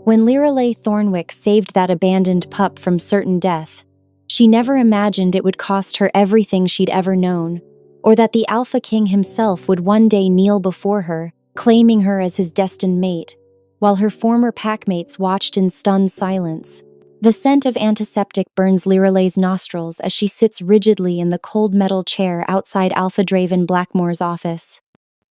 When Lirelei Thornwick saved that abandoned pup from certain death, she never imagined it would cost her everything she'd ever known, or that the Alpha King himself would one day kneel before her, claiming her as his destined mate, while her former packmates watched in stunned silence. The scent of antiseptic burns Lirelei's nostrils as she sits rigidly in the cold metal chair outside Alpha Draven Blackmore's office.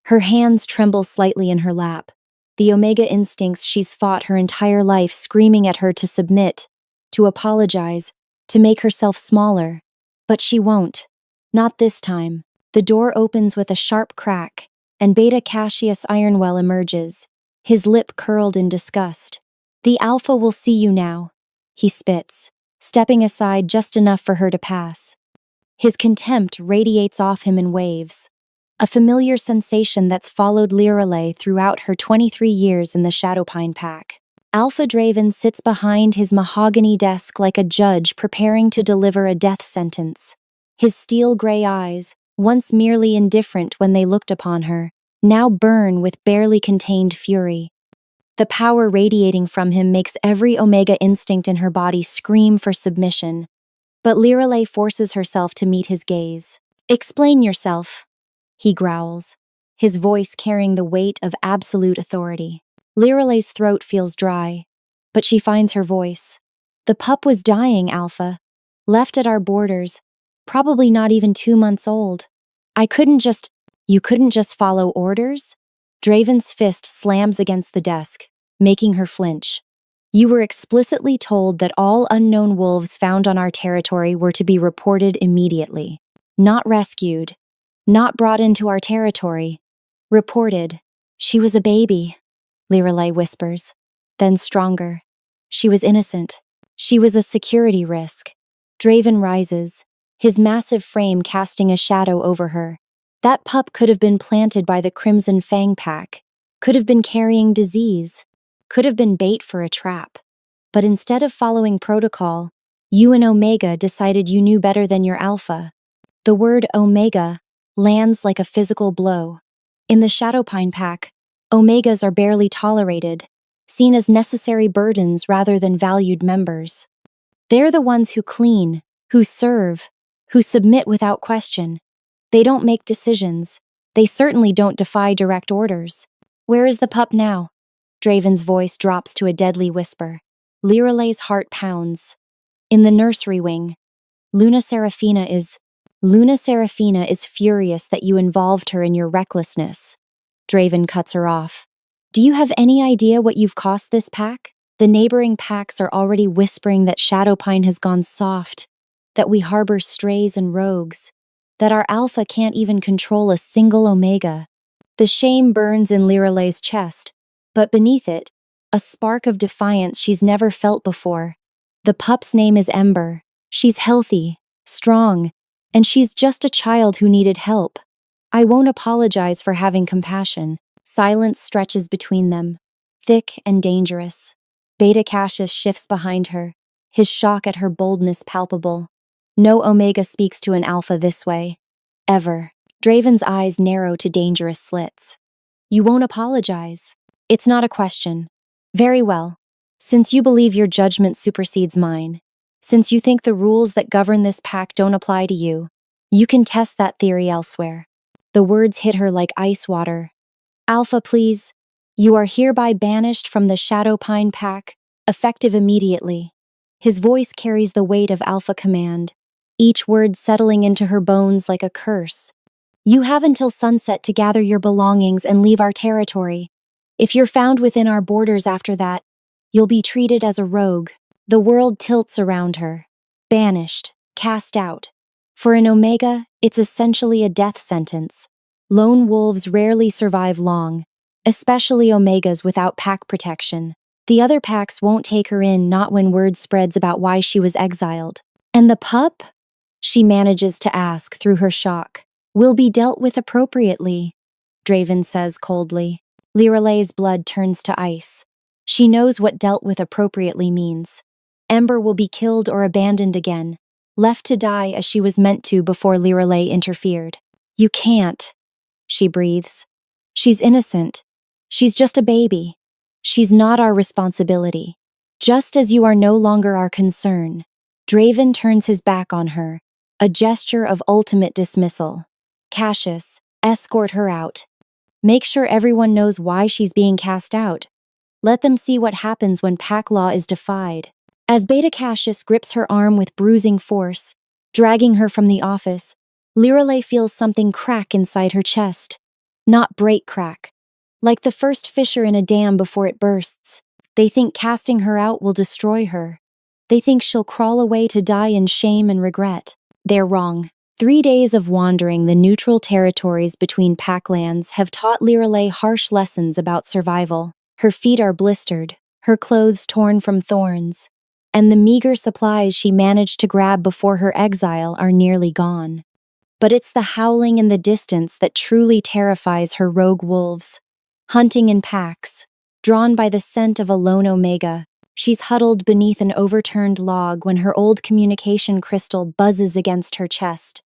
Her hands tremble slightly in her lap, the Omega instincts she's fought her entire life screaming at her to submit, to apologize, to make herself smaller. But she won't. Not this time. The door opens with a sharp crack, and Beta Cassius Ironwell emerges, his lip curled in disgust. "The Alpha will see you now," he spits, stepping aside just enough for her to pass. His contempt radiates off him in waves, a familiar sensation that's followed Lirelei throughout her 23 years in the Shadowpine Pack. Alpha Draven sits behind his mahogany desk like a judge preparing to deliver a death sentence. His steel-gray eyes, once merely indifferent when they looked upon her, now burn with barely contained fury. The power radiating from him makes every Omega instinct in her body scream for submission. But Lirelei forces herself to meet his gaze. "Explain yourself," he growls, his voice carrying the weight of absolute authority. Lirelei's throat feels dry, but she finds her voice. "The pup was dying, Alpha. Left at our borders, probably not even 2 months old. You couldn't just follow orders?" Draven's fist slams against the desk, making her flinch. "You were explicitly told that all unknown wolves found on our territory were to be reported immediately. Not rescued. Not brought into our territory. Reported. She was a baby," Lirelei whispers. Then stronger. "She was innocent. She was a security risk." Draven rises, his massive frame casting a shadow over her. That pup could have been planted by the Crimson Fang Pack, could have been carrying disease, could have been bait for a trap. But instead of following protocol, you and Omega decided you knew better than your Alpha. The word Omega lands like a physical blow. In the Shadowpine Pack, Omegas are barely tolerated, seen as necessary burdens rather than valued members. They're the ones who clean, who serve, who submit without question. They don't make decisions. They certainly don't defy direct orders. "Where is the pup now?" Draven's voice drops to a deadly whisper. Lirelei's heart pounds. "In the nursery wing. Luna Seraphina is furious that you involved her in your recklessness." Draven cuts her off. "Do you have any idea what you've cost this pack? The neighboring packs are already whispering that Shadowpine has gone soft, that we harbor strays and rogues, that our Alpha can't even control a single Omega." The shame burns in Lirelei's chest, but beneath it, a spark of defiance she's never felt before. The pup's name is Ember. She's healthy, strong, and she's just a child who needed help. "I won't apologize for having compassion." Silence stretches between them, thick and dangerous. Beta Cassius shifts behind her, his shock at her boldness palpable. No Omega speaks to an Alpha this way. Ever. Draven's eyes narrow to dangerous slits. "You won't apologize?" "It's not a question." "Very well. Since you believe your judgment supersedes mine, since you think the rules that govern this pack don't apply to you, you can test that theory elsewhere." The words hit her like ice water. "Alpha, please. You are hereby banished from the Shadowpine Pack, effective immediately." His voice carries the weight of Alpha command, each word settling into her bones like a curse. "You have until sunset to gather your belongings and leave our territory. If you're found within our borders after that, you'll be treated as a rogue." The world tilts around her. Banished, cast out. For an Omega, it's essentially a death sentence. Lone wolves rarely survive long, especially Omegas without pack protection. The other packs won't take her in, not when word spreads about why she was exiled. "And the pup?" she manages to ask through her shock. "Will be dealt with appropriately," Draven says coldly. Lirelei's blood turns to ice. She knows what dealt with appropriately means. Ember will be killed or abandoned again, left to die as she was meant to before Lirelei interfered. "You can't," she breathes. "She's innocent. She's just a baby. She's not our responsibility. Just as you are no longer our concern. Draven turns his back on her, a gesture of ultimate dismissal. Cassius, escort her out. Make sure everyone knows why she's being cast out. Let them see what happens when pack law is defied. As Beta Cassius grips her arm with bruising force, dragging her from the office, Lirelei feels something crack inside her chest. Not break crack. Like the first fissure in a dam before it bursts. They think casting her out will destroy her. They think she'll crawl away to die in shame and regret. They're wrong. 3 days of wandering the neutral territories between packlands have taught Lirelei harsh lessons about survival. Her feet are blistered, her clothes torn from thorns, and the meager supplies she managed to grab before her exile are nearly gone. But it's the howling in the distance that truly terrifies her rogue wolves. Hunting in packs, drawn by the scent of a lone Omega, she's huddled beneath an overturned log when her old communication crystal buzzes against her chest,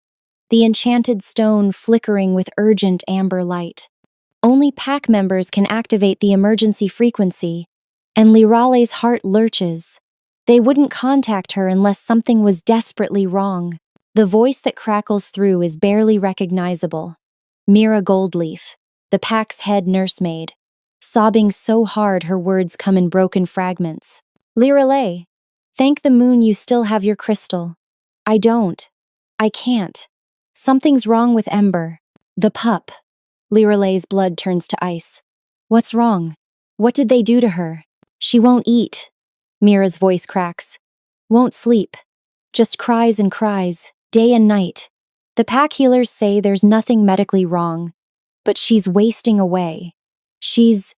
the enchanted stone flickering with urgent amber light. Only pack members can activate the emergency frequency, and Liralei's heart lurches. They wouldn't contact her unless something was desperately wrong. The voice that crackles through is barely recognizable. Mira Goldleaf, the pack's head nursemaid, sobbing so hard her words come in broken fragments. Lirelei, thank the moon you still have your crystal. I don't. I can't. Something's wrong with Ember. The pup. Lirelei's blood turns to ice. What's wrong? What did they do to her? She won't eat. Mira's voice cracks. Won't sleep. Just cries and cries, day and night. The pack healers say there's nothing medically wrong, but she's wasting away. She's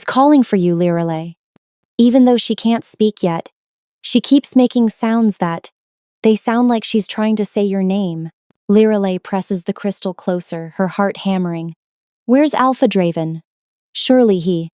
calling for you, Lirelei. Even though she can't speak yet, she keeps making sounds they sound like she's trying to say your name. Lirelei presses the crystal closer, her heart hammering. Where's Alpha Draven? Surely he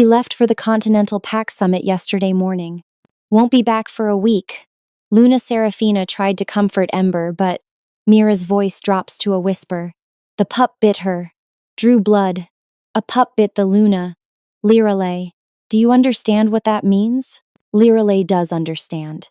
left for the Continental Pack Summit yesterday morning. Won't be back for a week. Luna Serafina tried to comfort Ember, but Mira's voice drops to a whisper. The pup bit her. Drew blood. A pup bit the Luna. Lirelei, do you understand what that means? Lirelei does understand.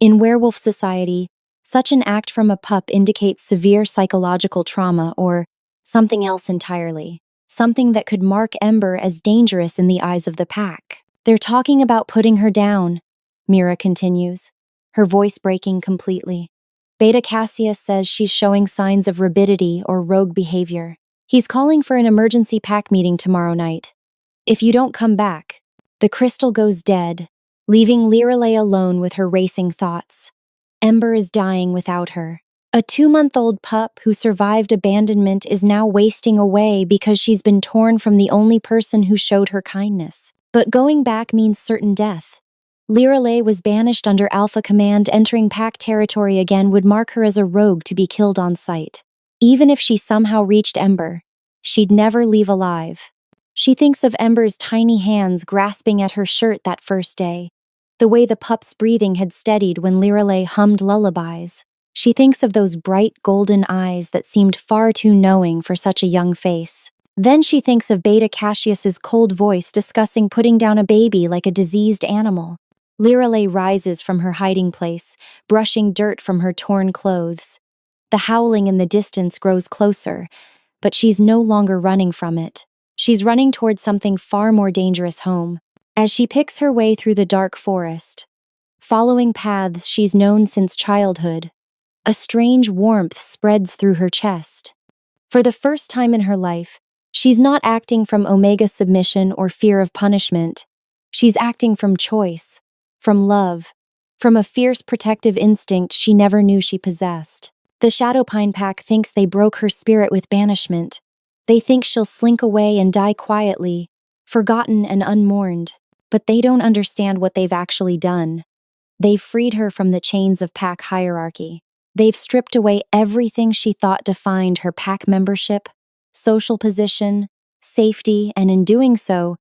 In werewolf society, such an act from a pup indicates severe psychological trauma or something else entirely. Something that could mark Ember as dangerous in the eyes of the pack. They're talking about putting her down, Mira continues, her voice breaking completely. Beta Cassius says she's showing signs of rabidity or rogue behavior. He's calling for an emergency pack meeting tomorrow night. If you don't come back, the crystal goes dead, leaving Lirelei alone with her racing thoughts. Ember is dying without her. A 2-month-old pup who survived abandonment is now wasting away because she's been torn from the only person who showed her kindness. But going back means certain death. Lirelei was banished under Alpha Command. Entering pack territory again would mark her as a rogue to be killed on sight. Even if she somehow reached Ember, she'd never leave alive. She thinks of Ember's tiny hands grasping at her shirt that first day, the way the pup's breathing had steadied when Lirelei hummed lullabies. She thinks of those bright golden eyes that seemed far too knowing for such a young face. Then she thinks of Beta Cassius's cold voice discussing putting down a baby like a diseased animal. Lirelei rises from her hiding place, brushing dirt from her torn clothes. The howling in the distance grows closer, but she's no longer running from it. She's running towards something far more dangerous home. As she picks her way through the dark forest, following paths she's known since childhood, a strange warmth spreads through her chest. For the first time in her life, she's not acting from Omega submission or fear of punishment. She's acting from choice, from love, from a fierce protective instinct she never knew she possessed. The Shadowpine Pack thinks they broke her spirit with banishment. They think she'll slink away and die quietly, forgotten and unmourned. But they don't understand what they've actually done. They've freed her from the chains of pack hierarchy. They've stripped away everything she thought defined her pack membership, social position, safety, and in doing so,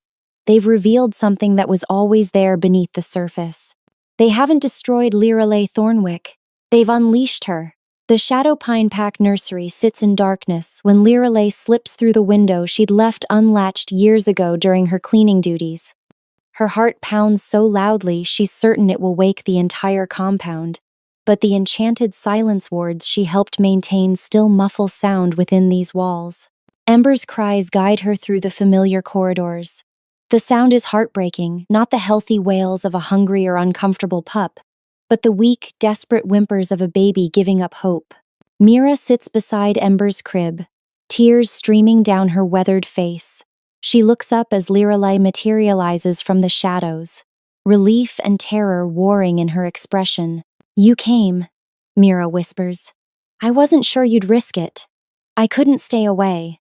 they've revealed something that was always there beneath the surface. They haven't destroyed Lirelei Thornwick. They've unleashed her. The Shadowpine Pack nursery sits in darkness when Lirelei slips through the window she'd left unlatched years ago during her cleaning duties. Her heart pounds so loudly she's certain it will wake the entire compound. But the enchanted silence wards she helped maintain still muffle sound within these walls. Ember's cries guide her through the familiar corridors. The sound is heartbreaking, not the healthy wails of a hungry or uncomfortable pup, but the weak, desperate whimpers of a baby giving up hope. Mira sits beside Ember's crib, tears streaming down her weathered face. She looks up as Lirelei materializes from the shadows, relief and terror warring in her expression. "You came," Mira whispers. "I wasn't sure you'd risk it. I couldn't stay away."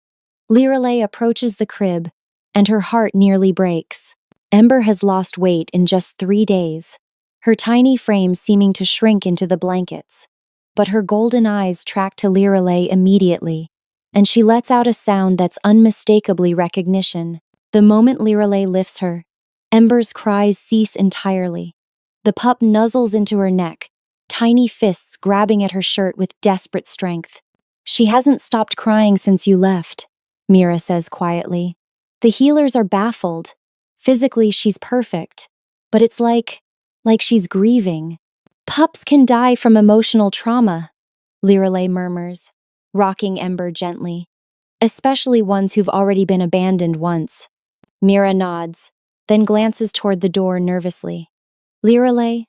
Lirelei approaches the crib, and her heart nearly breaks. Ember has lost weight in just 3 days, her tiny frame seeming to shrink into the blankets. But her golden eyes track to Lirelei immediately, and she lets out a sound that's unmistakably recognition. The moment Lirelei lifts her, Ember's cries cease entirely. The pup nuzzles into her neck, tiny fists grabbing at her shirt with desperate strength. "She hasn't stopped crying since you left," Mira says quietly. "The healers are baffled. Physically, she's perfect, but it's like she's grieving." "Pups can die from emotional trauma," Lirelei murmurs, rocking Ember gently. "Especially ones who've already been abandoned once." Mira nods, then glances toward the door nervously. "Lirelei,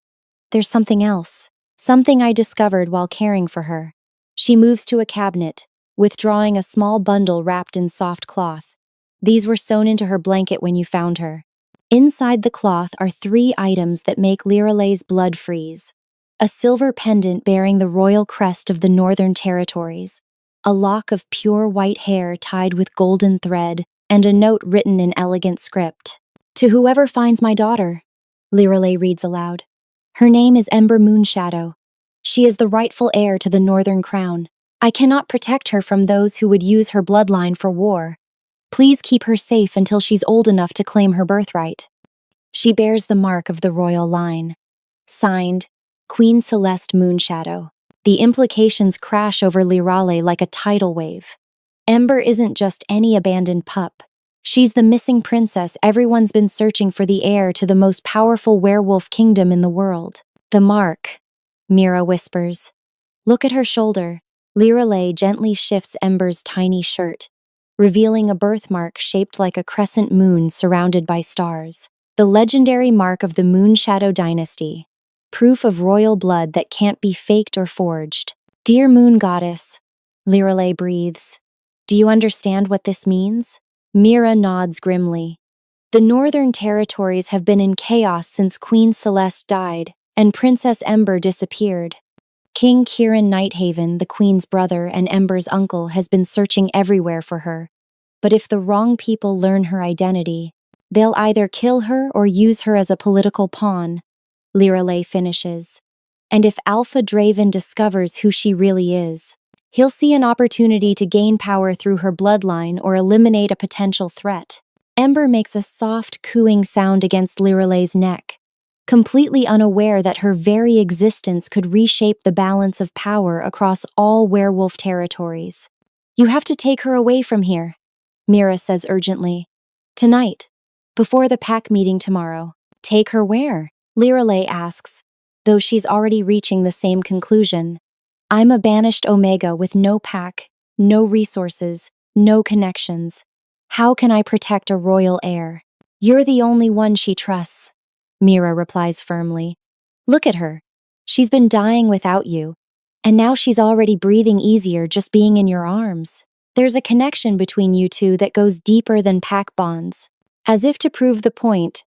there's something else. Something I discovered while caring for her." She moves to a cabinet, withdrawing a small bundle wrapped in soft cloth. "These were sewn into her blanket when you found her." Inside the cloth are 3 items that make Lirelei's blood freeze. A silver pendant bearing the royal crest of the Northern Territories, a lock of pure white hair tied with golden thread, and a note written in elegant script. "To whoever finds my daughter," Lirelei reads aloud. "Her name is Ember Moonshadow. She is the rightful heir to the Northern Crown. I cannot protect her from those who would use her bloodline for war. Please keep her safe until she's old enough to claim her birthright." She bears the mark of the royal line. Signed, Queen Celeste Moonshadow. The implications crash over Lirelei like a tidal wave. Ember isn't just any abandoned pup. She's the missing princess everyone's been searching for, the heir to the most powerful werewolf kingdom in the world. "The mark," Mira whispers. "Look at her shoulder." Lirelei gently shifts Ember's tiny shirt, revealing a birthmark shaped like a crescent moon surrounded by stars. The legendary mark of the Moonshadow dynasty. Proof of royal blood that can't be faked or forged. "Dear Moon Goddess," Lirelei breathes. "Do you understand what this means?" Mira nods grimly. "The Northern Territories have been in chaos since Queen Celeste died, and Princess Ember disappeared. King Kieran Nighthaven, the Queen's brother and Ember's uncle, has been searching everywhere for her. But if the wrong people learn her identity, they'll either kill her or use her as a political pawn," Lirelei finishes. "And if Alpha Draven discovers who she really is, he'll see an opportunity to gain power through her bloodline or eliminate a potential threat." Ember makes a soft, cooing sound against Lirelei's neck, completely unaware that her very existence could reshape the balance of power across all werewolf territories. "You have to take her away from here," Mira says urgently. "Tonight, before the pack meeting tomorrow." "Take her where?" Lirelei asks, though she's already reaching the same conclusion. "I'm a banished Omega with no pack, no resources, no connections. How can I protect a royal heir?" "You're the only one she trusts," Mira replies firmly. "Look at her. She's been dying without you, and now she's already breathing easier just being in your arms. There's a connection between you two that goes deeper than pack bonds." As if to prove the point,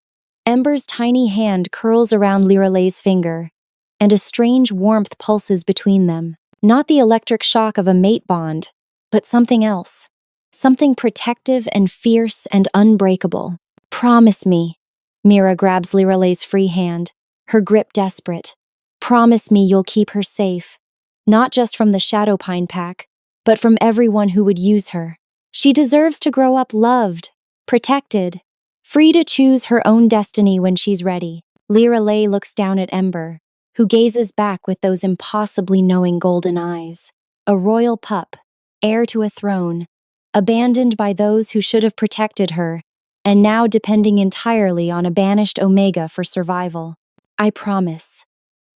Ember's tiny hand curls around Lirelei's finger, and a strange warmth pulses between them. Not the electric shock of a mate bond, but something else. Something protective and fierce and unbreakable. "Promise me." Mira grabs Lirelei's free hand, her grip desperate. "Promise me you'll keep her safe. Not just from the Shadowpine pack, but from everyone who would use her. She deserves to grow up loved, protected, free to choose her own destiny when she's ready." Lirelei looks down at Ember, who gazes back with those impossibly knowing golden eyes. A royal pup, heir to a throne, abandoned by those who should have protected her, and now depending entirely on a banished Omega for survival. I promise,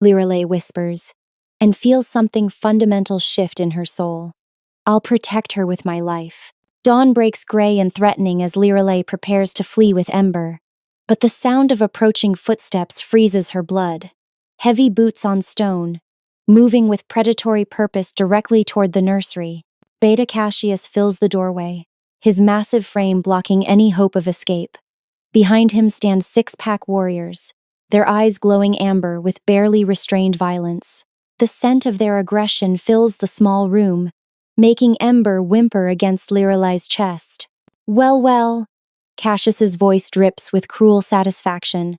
Lirelei whispers, and feels something fundamental shift in her soul. I'll protect her with my life. Dawn breaks gray and threatening as Lirelei prepares to flee with Ember. But the sound of approaching footsteps freezes her blood. Heavy boots on stone, moving with predatory purpose directly toward the nursery. Beta Cassius fills the doorway, his massive frame blocking any hope of escape. Behind him stand six-pack warriors, their eyes glowing amber with barely restrained violence. The scent of their aggression fills the small room, making Ember whimper against Lirelei's chest. Well, Cassius's voice drips with cruel satisfaction.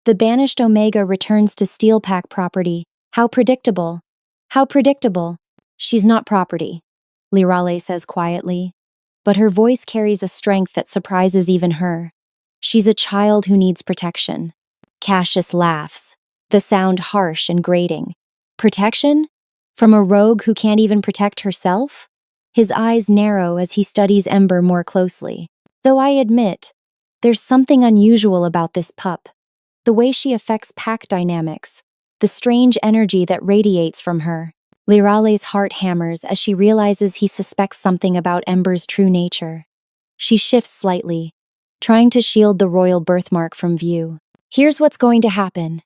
The banished Omega returns to Steelpack property. How predictable. How predictable. She's not property, Lirelei says quietly, but her voice carries a strength that surprises even her. She's a child who needs protection. Cassius laughs, the sound harsh and grating. Protection? From a rogue who can't even protect herself? His eyes narrow as he studies Ember more closely. Though I admit, there's something unusual about this pup. The way she affects pack dynamics, the strange energy that radiates from her. Lirelei's heart hammers as she realizes he suspects something about Ember's true nature. She shifts slightly, trying to shield the royal birthmark from view. Here's what's going to happen,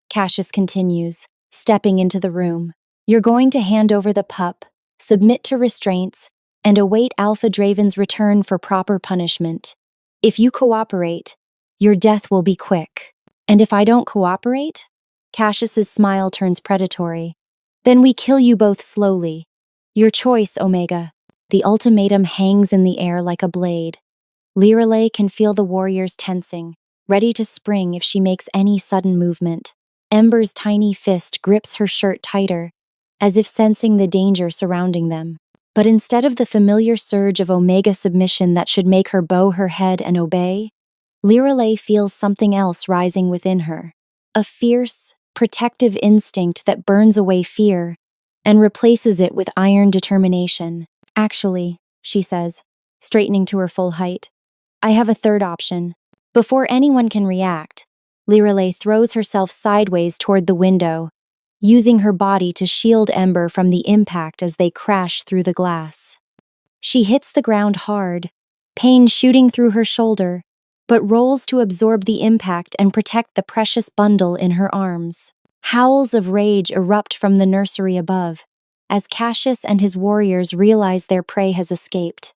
Cassius continues, stepping into the room. You're going to hand over the pup, submit to restraints, and await Alpha Draven's return for proper punishment. If you cooperate, your death will be quick. And if I don't cooperate? Cassius's smile turns predatory. Then we kill you both slowly. Your choice, Omega. The ultimatum hangs in the air like a blade. Lirelei can feel the warriors tensing, ready to spring if she makes any sudden movement. Ember's tiny fist grips her shirt tighter, as if sensing the danger surrounding them. But instead of the familiar surge of Omega submission that should make her bow her head and obey, Lirelei feels something else rising within her. A fierce, protective instinct that burns away fear and replaces it with iron determination. Actually, she says, straightening to her full height, I have a third option. Before anyone can react, Lirelei throws herself sideways toward the window, using her body to shield Ember from the impact as they crash through the glass. She hits the ground hard, pain shooting through her shoulder, but rolls to absorb the impact and protect the precious bundle in her arms. Howls of rage erupt from the nursery above, as Cassius and his warriors realize their prey has escaped.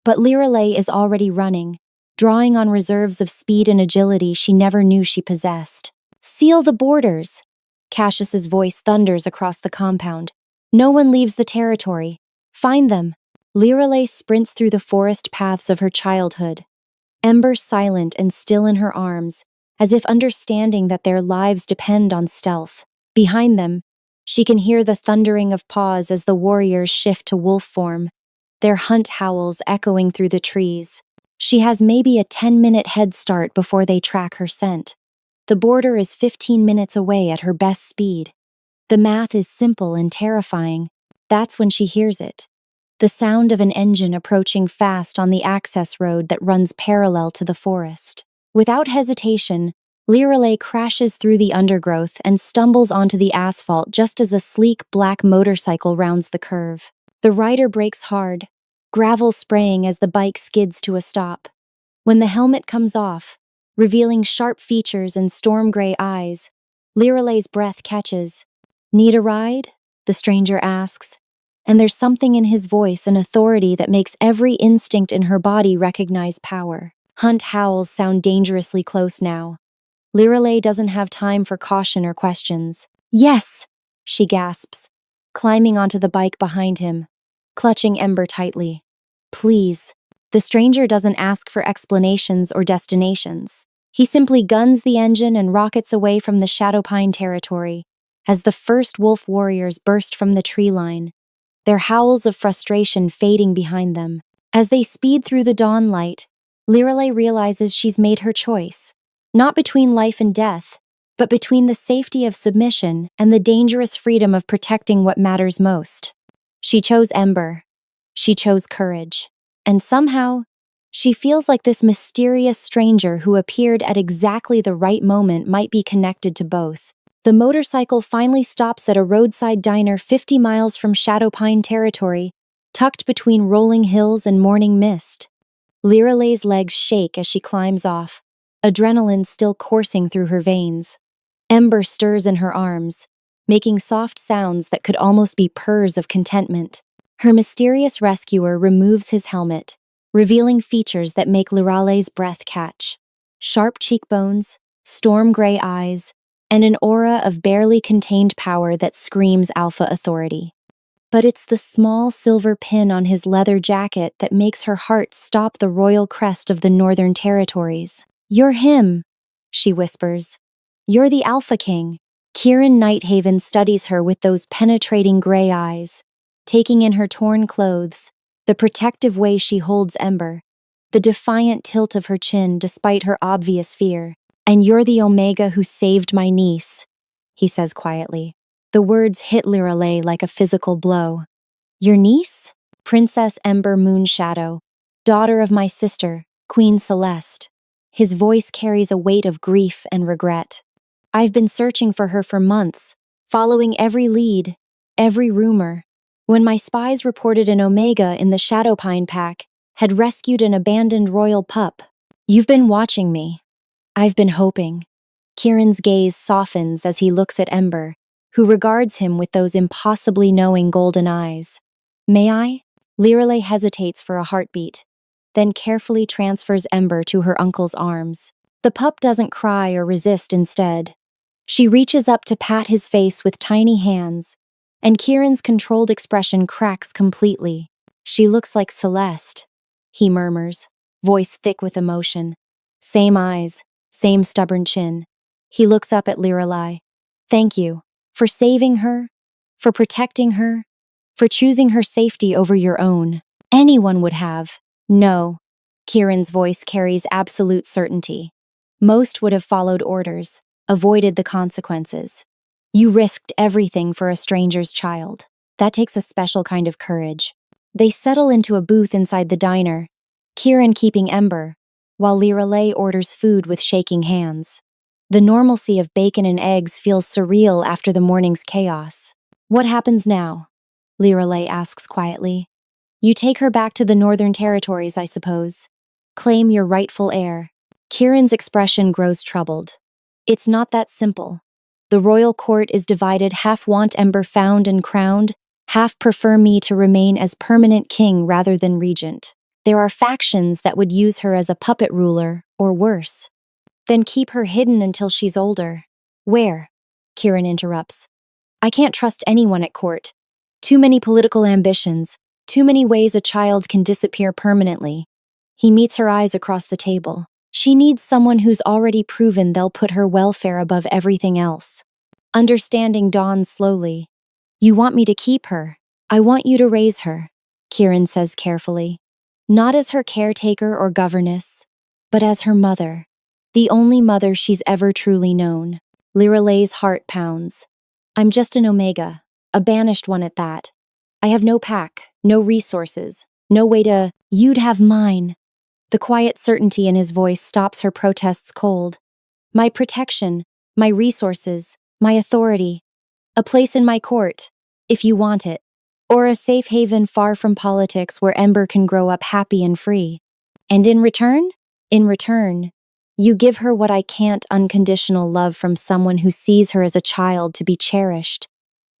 But Lirelei is already running, drawing on reserves of speed and agility she never knew she possessed. Seal the borders! Cassius's voice thunders across the compound. No one leaves the territory. Find them. Lirelei sprints through the forest paths of her childhood, Ember silent and still in her arms, as if understanding that their lives depend on stealth. Behind them, she can hear the thundering of paws as the warriors shift to wolf form, their hunt howls echoing through the trees. She has maybe a 10-minute head start before they track her scent. The border is 15 minutes away at her best speed. The math is simple and terrifying. That's when she hears it. The sound of an engine approaching fast on the access road that runs parallel to the forest. Without hesitation, Lirelei crashes through the undergrowth and stumbles onto the asphalt just as a sleek black motorcycle rounds the curve. The rider brakes hard, gravel spraying as the bike skids to a stop. When the helmet comes off, revealing sharp features and storm gray eyes, Lirelei's breath catches. Need a ride? The stranger asks, and there's something in his voice and authority that makes every instinct in her body recognize power. Hunt howls sound dangerously close now. Lirelei doesn't have time for caution or questions. Yes, she gasps, climbing onto the bike behind him, clutching Ember tightly. Please. The stranger doesn't ask for explanations or destinations. He simply guns the engine and rockets away from the Shadowpine territory as the first wolf warriors burst from the tree line, their howls of frustration fading behind them. As they speed through the dawn light, Lirelei realizes she's made her choice, not between life and death, but between the safety of submission and the dangerous freedom of protecting what matters most. She chose Ember. She chose courage. And somehow, She feels like this mysterious stranger who appeared at exactly the right moment might be connected to both. The motorcycle finally stops at a roadside diner 50 miles from Shadowpine territory, tucked between rolling hills and morning mist. Liralay's legs shake as she climbs off, adrenaline still coursing through her veins. Ember stirs in her arms, making soft sounds that could almost be purrs of contentment. Her mysterious rescuer removes his helmet, revealing features that make Liralay's breath catch. Sharp cheekbones, storm gray eyes, and an aura of barely contained power that screams alpha authority. But it's the small silver pin on his leather jacket that makes her heart stop the royal crest of the Northern Territories. "You're him," she whispers. "You're the Alpha King." Kieran Nighthaven studies her with those penetrating gray eyes, taking in her torn clothes, the protective way she holds Ember, the defiant tilt of her chin despite her obvious fear. "And you're the Omega who saved my niece," he says quietly. The words hit Liralay like a physical blow. "Your niece?" "Princess Ember Moonshadow, daughter of my sister, Queen Celeste." His voice carries a weight of grief and regret. "I've been searching for her for months, following every lead, every rumor. When my spies reported an Omega in the Shadowpine Pack had rescued an abandoned royal pup. You've been watching me. I've been hoping." Kieran's gaze softens as he looks at Ember, who regards him with those impossibly knowing golden eyes. "May I?" Liralay hesitates for a heartbeat, then carefully transfers Ember to her uncle's arms. The pup doesn't cry or resist instead. She reaches up to pat his face with tiny hands, and Kieran's controlled expression cracks completely. "She looks like Celeste," he murmurs, voice thick with emotion. Same eyes, same stubborn chin. He looks up at Liralay. "Thank you. For saving her, for protecting her, for choosing her safety over your own. Anyone would have." "No." Kieran's voice carries absolute certainty. "Most would have followed orders, avoided the consequences. You risked everything for a stranger's child. That takes a special kind of courage." They settle into a booth inside the diner, Kieran keeping Ember, while Liralay orders food with shaking hands. The normalcy of bacon and eggs feels surreal after the morning's chaos. "What happens now?" Liralay asks quietly. "You take her back to the Northern Territories, I suppose. Claim your rightful heir." Kieran's expression grows troubled. "It's not that simple. The royal court is divided, half want Ember found and crowned, half prefer me to remain as permanent king rather than regent. There are factions that would use her as a puppet ruler, or worse. Then keep her hidden until she's older." "Where?" Kieran interrupts. "I can't trust anyone at court. Too many political ambitions, too many ways a child can disappear permanently." He meets her eyes across the table. "She needs someone who's already proven they'll put her welfare above everything else." Understanding dawns slowly. "You want me to keep her. I want you to raise her," Kieran says carefully. "Not as her caretaker or governess, but as her mother. The only mother she's ever truly known." Liralay's heart pounds. "I'm just an Omega, a banished one at that. I have no pack, no resources, no way to—" "You'd have mine." The quiet certainty in his voice stops her protests cold. "My protection, my resources, my authority. A place in my court, if you want it. Or a safe haven far from politics where Ember can grow up happy and free. And in return? In return, you give her what I can't, unconditional love from someone who sees her as a child to be cherished,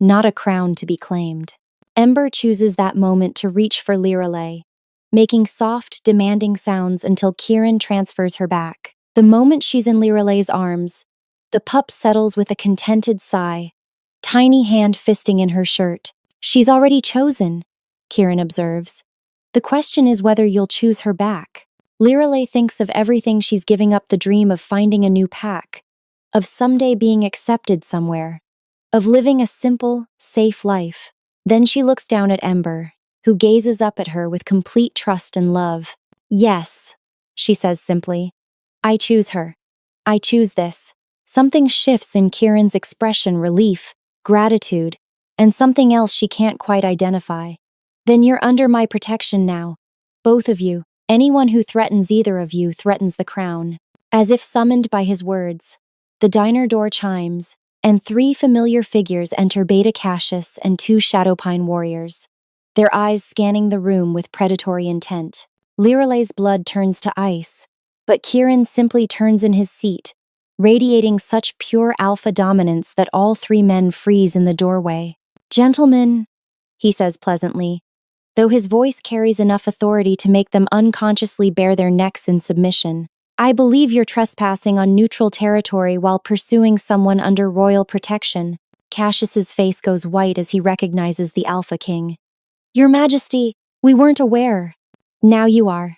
not a crown to be claimed." Ember chooses that moment to reach for Liralay, making soft, demanding sounds until Kieran transfers her back. The moment she's in Liralay's arms, the pup settles with a contented sigh, tiny hand fisting in her shirt. "She's already chosen," Kieran observes. "The question is whether you'll choose her back." Liralay thinks of everything she's giving up: the dream of finding a new pack, of someday being accepted somewhere, of living a simple, safe life. Then she looks down at Ember, who gazes up at her with complete trust and love. "Yes," she says simply. "I choose her. I choose this." Something shifts in Kieran's expression: relief, gratitude, and something else she can't quite identify. "Then you're under my protection now. Both of you, Anyone who threatens either of you threatens the crown. As if summoned by his words, the diner door chimes, and three familiar figures enter Beta Cassius and two Shadowpine warriors, their eyes scanning the room with predatory intent. Liralay's blood turns to ice, but Kieran simply turns in his seat, radiating such pure alpha dominance that all three men freeze in the doorway. "Gentlemen," he says pleasantly, though his voice carries enough authority to make them unconsciously bare their necks in submission. "I believe you're trespassing on neutral territory while pursuing someone under royal protection." Cassius's face goes white as he recognizes the Alpha King. "Your Majesty, we weren't aware." "Now you are."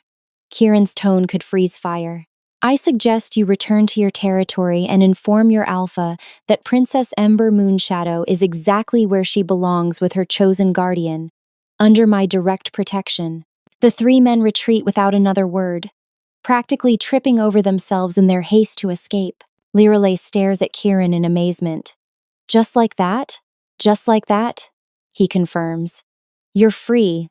Kieran's tone could freeze fire. "I suggest you return to your territory and inform your Alpha that Princess Ember Moonshadow is exactly where she belongs with her chosen guardian, under my direct protection." The three men retreat without another word, practically tripping over themselves in their haste to escape. Liralay stares at Kieran in amazement. "Just like that? Just like that?" he confirms. "You're free,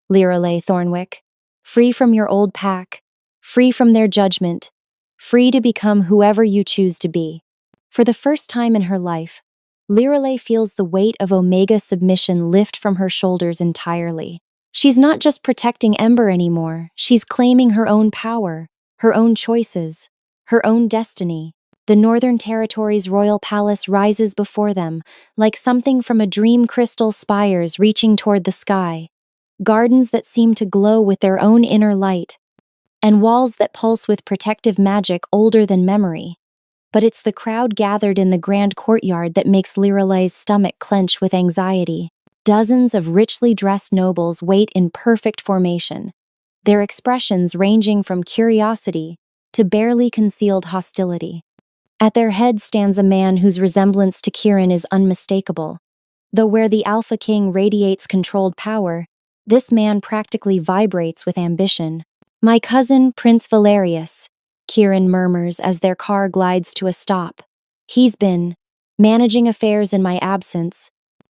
Liralay Thornwick. Free from your old pack, free from their judgment, free to become whoever you choose to be." For the first time in her life, Liralay feels the weight of Omega submission lift from her shoulders entirely. She's not just protecting Ember anymore, she's claiming her own power, her own choices, her own destiny. The Northern Territory's royal palace rises before them, like something from a dream crystal spires reaching toward the sky. Gardens that seem to glow with their own inner light, and walls that pulse with protective magic older than memory. But it's the crowd gathered in the grand courtyard that makes Liralay's stomach clench with anxiety. Dozens of richly dressed nobles wait in perfect formation, their expressions ranging from curiosity to barely concealed hostility. At their head stands a man whose resemblance to Kieran is unmistakable. Though where the Alpha King radiates controlled power, this man practically vibrates with ambition. "My cousin, Prince Valerius," Kieran murmurs as their car glides to a stop. "He's been managing affairs in my absence."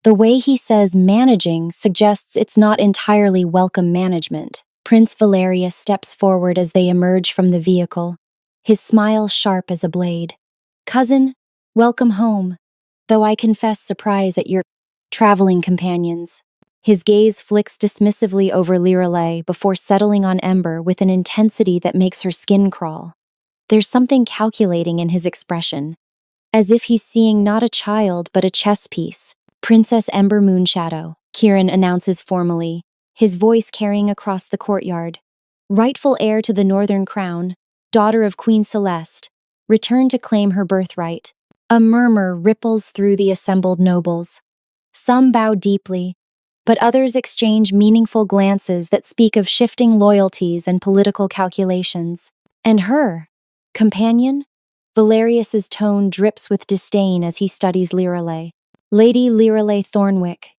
The way he says managing suggests it's not entirely welcome management. Prince Valerius steps forward as they emerge from the vehicle, his smile sharp as a blade. "Cousin, welcome home, though I confess surprise at your traveling companions." His gaze flicks dismissively over Liralay before settling on Ember with an intensity that makes her skin crawl. There's something calculating in his expression, as if he's seeing not a child but a chess piece. "Princess Ember Moonshadow," Kieran announces formally, his voice carrying across the courtyard. "Rightful heir to the Northern Crown, daughter of Queen Celeste, returned to claim her birthright." A murmur ripples through the assembled nobles. Some bow deeply, but others exchange meaningful glances that speak of shifting loyalties and political calculations. "And her companion?" Valerius's tone drips with disdain as he studies Liralay. "Lady Liralay Thornwick,"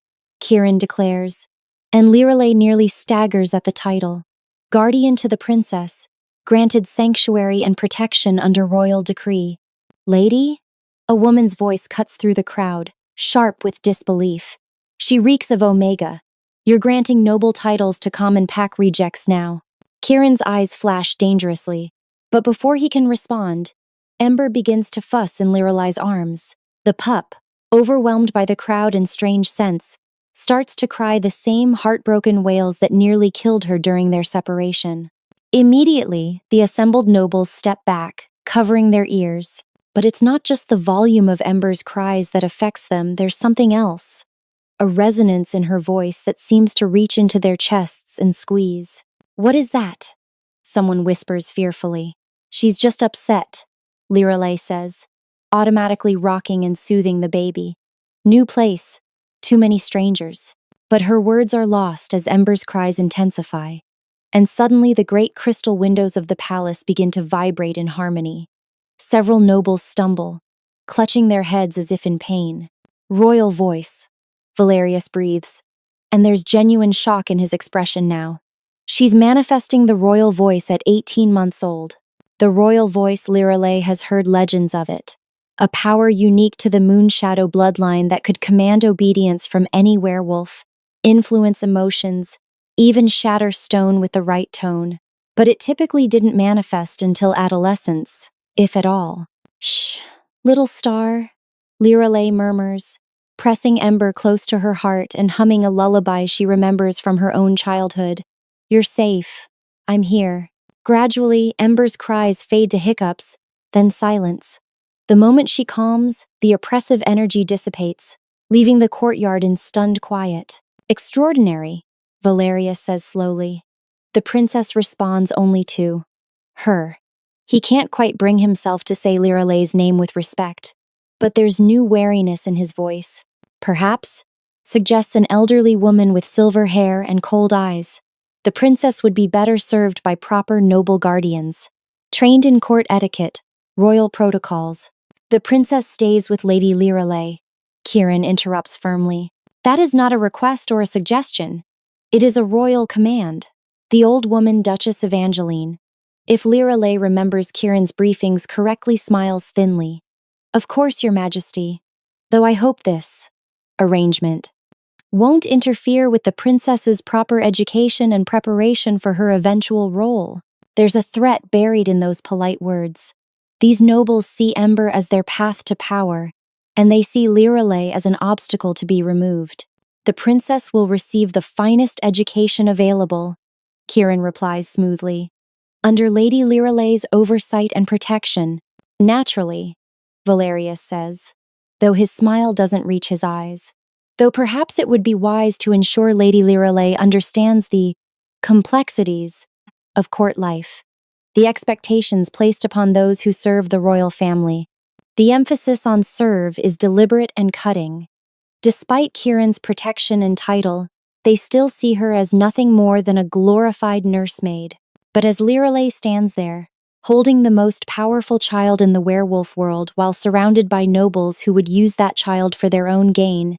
Kieran declares, and Liralay nearly staggers at the title. Guardian to the princess, granted sanctuary and protection under royal decree. "Lady?" A woman's voice cuts through the crowd, sharp with disbelief. She reeks of Omega. "You're granting noble titles to common pack rejects now." Kieran's eyes flash dangerously, but before he can respond, Ember begins to fuss in Liralay's arms. The pup, overwhelmed by the crowd and strange scents, starts to cry the same heartbroken wails that nearly killed her during their separation. Immediately, the assembled nobles step back, covering their ears. But it's not just the volume of Ember's cries that affects them, there's something else. A resonance in her voice that seems to reach into their chests and squeeze. "What is that?" someone whispers fearfully. "She's just upset," Liralay says, automatically rocking and soothing the baby. "New place, too many strangers." But her words are lost as Ember's cries intensify, and suddenly the great crystal windows of the palace begin to vibrate in harmony. Several nobles stumble, clutching their heads as if in pain. "Royal voice," Valerius breathes, and there's genuine shock in his expression now. She's manifesting the royal voice at 18 months old. The royal voice, Liralay has heard legends of it. A power unique to the Moonshadow bloodline that could command obedience from any werewolf, influence emotions, even shatter stone with the right tone. but it typically didn't manifest until adolescence, if at all. Shh, little star, Lirelei murmurs, pressing Ember close to her heart and humming a lullaby she remembers from her own childhood. You're safe. I'm here. Gradually, Ember's cries fade to hiccups, then silence. The moment she calms, the oppressive energy dissipates, leaving the courtyard in stunned quiet. Extraordinary, Valerius says slowly. The princess responds only to her. He can't quite bring himself to say Lirelei's name with respect, but there's new wariness in his voice. Perhaps, suggests an elderly woman with silver hair and cold eyes. The princess would be better served by proper noble guardians, trained in court etiquette, royal protocols. The princess stays with Lady Lirelei. Kirin interrupts firmly. That is not a request or a suggestion. It is a royal command. The old woman, Duchess Evangeline, if Lirelei remembers Kirin's briefings correctly, smiles thinly. Of course, Your Majesty, though I hope this arrangement won't interfere with the princess's proper education and preparation for her eventual role. There's a threat buried in those polite words. These nobles see Ember as their path to power, and they see Lirelei as an obstacle to be removed. The princess will receive the finest education available, Kirin replies smoothly, under Lady Lirelei's oversight and protection. Naturally, Valerius says, though his smile doesn't reach his eyes. Though perhaps it would be wise to ensure Lady Lirelei understands the complexities of court life, the expectations placed upon those who serve the royal family. The emphasis on serve is deliberate and cutting. Despite Kirin's protection and title, they still see her as nothing more than a glorified nursemaid. But as Lirelei stands there, holding the most powerful child in the werewolf world while surrounded by nobles who would use that child for their own gain,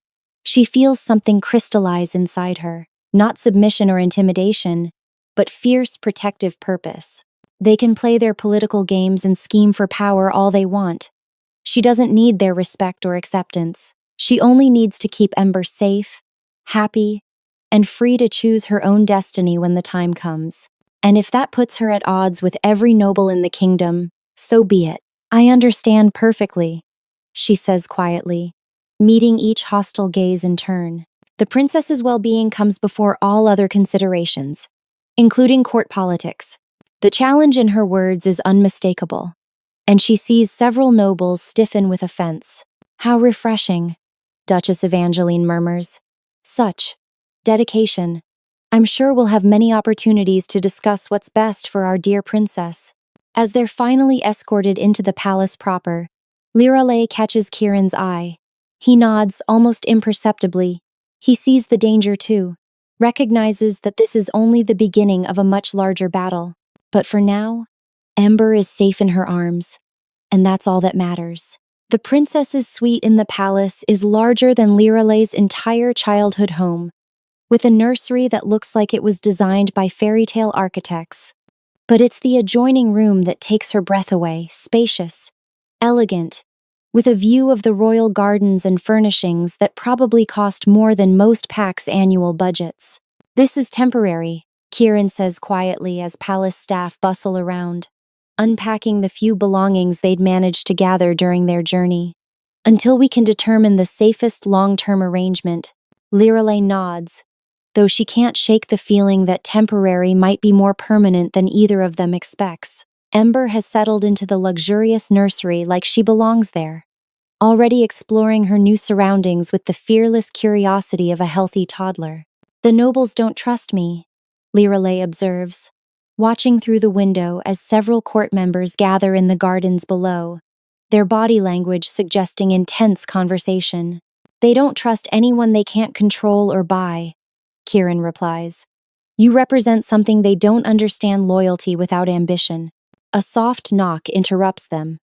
she feels something crystallize inside her, not submission or intimidation, but fierce protective purpose. They can play their political games and scheme for power all they want. She doesn't need their respect or acceptance. She only needs to keep Ember safe, happy, and free to choose her own destiny when the time comes. And if that puts her at odds with every noble in the kingdom, so be it. I understand perfectly, she says quietly, meeting each hostile gaze in turn. The princess's well-being comes before all other considerations, including court politics. The challenge in her words is unmistakable, and she sees several nobles stiffen with offense. How refreshing, Duchess Evangeline murmurs. Such dedication. I'm sure we'll have many opportunities to discuss what's best for our dear princess. As they're finally escorted into the palace proper, Lirelei catches Kirin's eye. He nods almost imperceptibly. He sees the danger too, recognizes that this is only the beginning of a much larger battle. But for now, Ember is safe in her arms, and that's all that matters. The princess's suite in the palace is larger than Lirelei's entire childhood home, with a nursery that looks like it was designed by fairy tale architects. But it's the adjoining room that takes her breath away, spacious, elegant, with a view of the royal gardens and furnishings that probably cost more than most packs' annual budgets. This is temporary, Kirin says quietly as palace staff bustle around, unpacking the few belongings they'd managed to gather during their journey. Until we can determine the safest long-term arrangement, Lirelei nods, though she can't shake the feeling that temporary might be more permanent than either of them expects. Ember has settled into the luxurious nursery like she belongs there, already exploring her new surroundings with the fearless curiosity of a healthy toddler. The nobles don't trust me, Lirelei observes, watching through the window as several court members gather in the gardens below, their body language suggesting intense conversation. They don't trust anyone they can't control or buy, Kirin replies. You represent something they don't understand: loyalty without ambition. A soft knock interrupts them,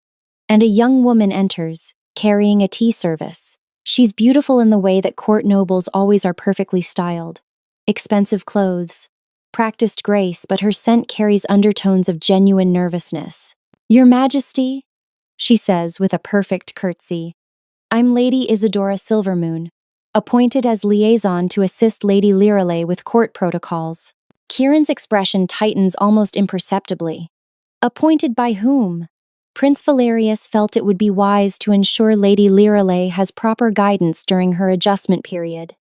and a young woman enters, carrying a tea service. She's beautiful in the way that court nobles always are, perfectly styled. Expensive clothes, practiced grace, but her scent carries undertones of genuine nervousness. Your Majesty, she says with a perfect curtsy. I'm Lady Isadora Silvermoon, appointed as liaison to assist Lady Lirelei with court protocols. Kieran's expression tightens almost imperceptibly. Appointed by whom? Prince Valerius felt it would be wise to ensure Lady Lirelei has proper guidance during her adjustment period.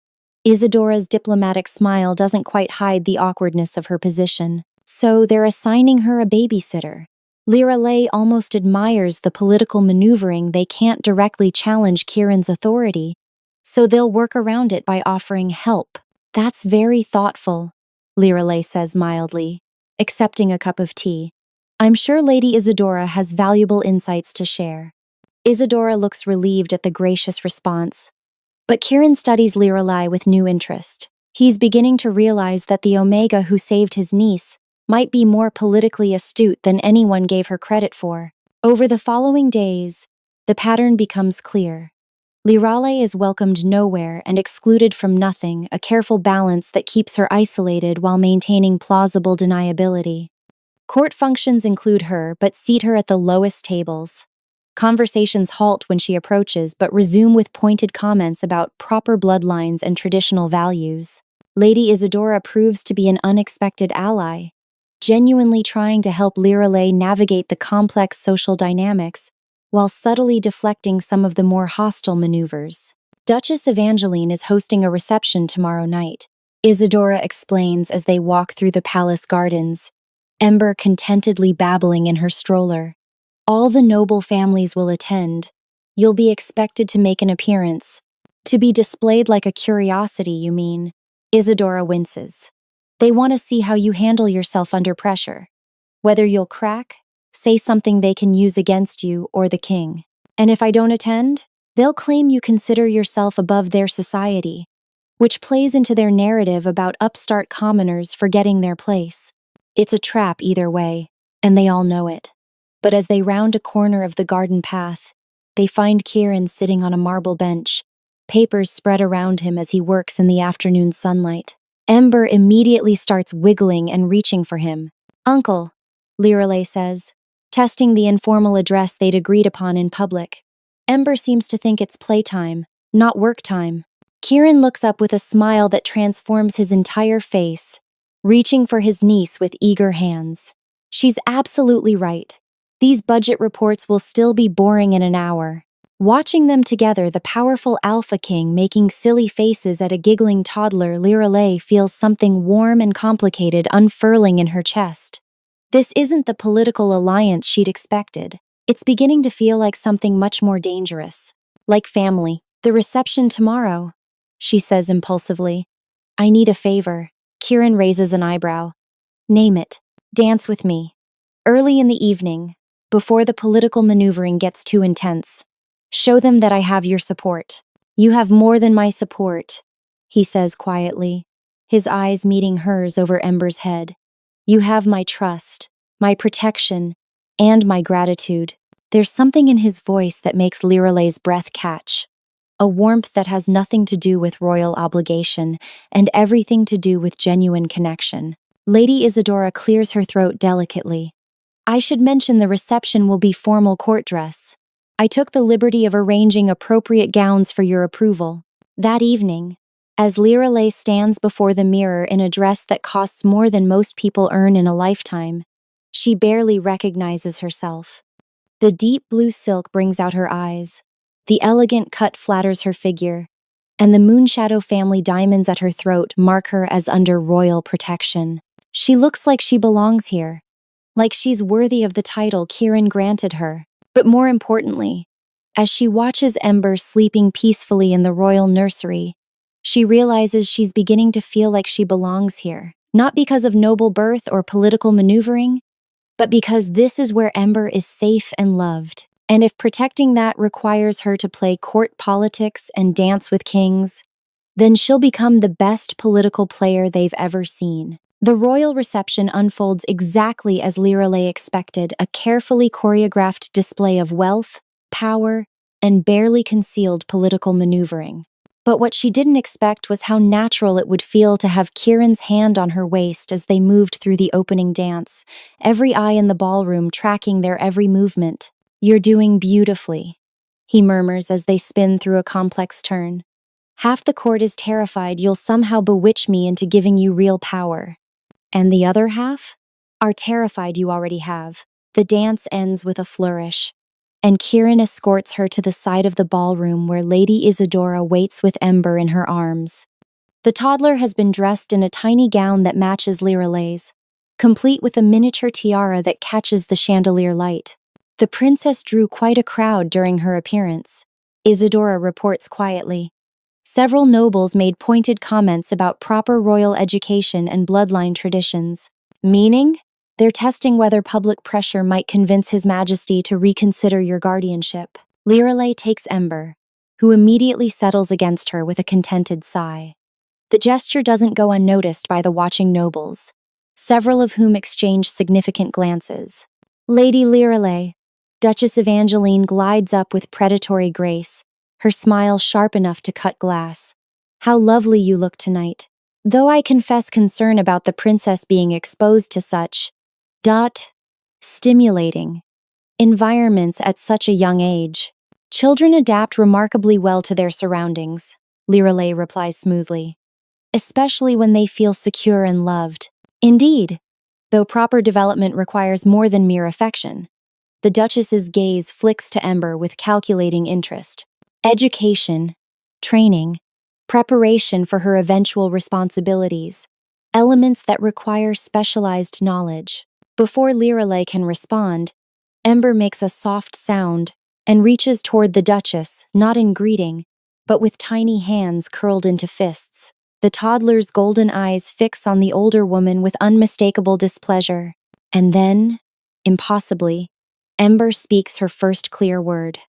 Isadora's diplomatic smile doesn't quite hide the awkwardness of her position, so they're assigning her a babysitter. Lirelei almost admires the political maneuvering. They can't directly challenge Kieran's authority, so they'll work around it by offering help. That's very thoughtful, Lirelei says mildly, accepting a cup of tea. I'm sure Lady Isadora has valuable insights to share. Isadora looks relieved at the gracious response. But Kieran studies Lirelei with new interest. He's beginning to realize that the Omega who saved his niece might be more politically astute than anyone gave her credit for. Over the following days, the pattern becomes clear. Lirelei is welcomed nowhere and excluded from nothing, a careful balance that keeps her isolated while maintaining plausible deniability. Court functions include her but seat her at the lowest tables. Conversations halt when she approaches but resume with pointed comments about proper bloodlines and traditional values. Lady Isadora proves to be an unexpected ally, genuinely trying to help Lirelei navigate the complex social dynamics while subtly deflecting some of the more hostile maneuvers. Duchess Evangeline is hosting a reception tomorrow night, Isadora explains as they walk through the palace gardens, Ember contentedly babbling in her stroller. All the noble families will attend. You'll be expected to make an appearance. To be displayed like a curiosity, you mean? Isadora winces. They want to see how you handle yourself under pressure. Whether you'll crack, say something they can use against you or the king. And if I don't attend, they'll claim you consider yourself above their society, which plays into their narrative about upstart commoners forgetting their place. It's a trap either way, and they all know it. But as they round a corner of the garden path, they find Kieran sitting on a marble bench, papers spread around him as he works in the afternoon sunlight. Ember immediately starts wiggling and reaching for him. "Uncle," Lirelei says, testing the informal address they'd agreed upon in public. Ember seems to think it's playtime, not work time. Kieran looks up with a smile that transforms his entire face, reaching for his niece with eager hands. She's absolutely right. These budget reports will still be boring in an hour. Watching them together, the powerful Alpha King making silly faces at a giggling toddler, Lirelei feels something warm and complicated unfurling in her chest. This isn't the political alliance she'd expected. It's beginning to feel like something much more dangerous. Like family. "The reception tomorrow," she says impulsively. "I need a favor." Kieran raises an eyebrow. "Name it. Dance with me. Early in the evening, before the political maneuvering gets too intense. Show them that I have your support." "You have more than my support," he says quietly, his eyes meeting hers over Ember's head. "You have my trust, my protection, and my gratitude." There's something in his voice that makes Lirelei's breath catch. A warmth that has nothing to do with royal obligation and everything to do with genuine connection. Lady Isadora clears her throat delicately. "I should mention the reception will be formal court dress. I took the liberty of arranging appropriate gowns for your approval." That evening, as Lirelei stands before the mirror in a dress that costs more than most people earn in a lifetime, she barely recognizes herself. The deep blue silk brings out her eyes, the elegant cut flatters her figure, and the Moonshadow family diamonds at her throat mark her as under royal protection. She looks like she belongs here, like she's worthy of the title Kieran granted her. But more importantly, as she watches Ember sleeping peacefully in the royal nursery, she realizes she's beginning to feel like she belongs here, not because of noble birth or political maneuvering, but because this is where Ember is safe and loved. And if protecting that requires her to play court politics and dance with kings, then she'll become the best political player they've ever seen. The royal reception unfolds exactly as Lirelei expected, a carefully choreographed display of wealth, power, and barely concealed political maneuvering. But what she didn't expect was how natural it would feel to have Kieran's hand on her waist as they moved through the opening dance, every eye in the ballroom tracking their every movement. "You're doing beautifully," he murmurs as they spin through a complex turn. "Half the court is terrified you'll somehow bewitch me into giving you real power." And the other half? Are terrified you already have. The dance ends with a flourish, and Kieran escorts her to the side of the ballroom where Lady Isadora waits with Ember in her arms. The toddler has been dressed in a tiny gown that matches Liralay's, complete with a miniature tiara that catches the chandelier light. The princess drew quite a crowd during her appearance, Isadora reports quietly. Several nobles made pointed comments about proper royal education and bloodline traditions. Meaning? They're testing whether public pressure might convince His Majesty to reconsider your guardianship. Liralay takes Ember, who immediately settles against her with a contented sigh. The gesture doesn't go unnoticed by the watching nobles, several of whom exchange significant glances. Lady Liralay, Duchess Evangeline glides up with predatory grace, her smile sharp enough to cut glass. How lovely you look tonight. Though I confess concern about the princess being exposed to such stimulating environments at such a young age. Children adapt remarkably well to their surroundings, Liralay replies smoothly, especially when they feel secure and loved. Indeed, though proper development requires more than mere affection. The Duchess's gaze flicks to Ember with calculating interest. Education, training, preparation for her eventual responsibilities, elements that require specialized knowledge. Before Liralay can respond, Ember makes a soft sound and reaches toward the Duchess, not in greeting, but with tiny hands curled into fists. The toddler's golden eyes fix on the older woman with unmistakable displeasure. And then, impossibly, Ember speaks her first clear word.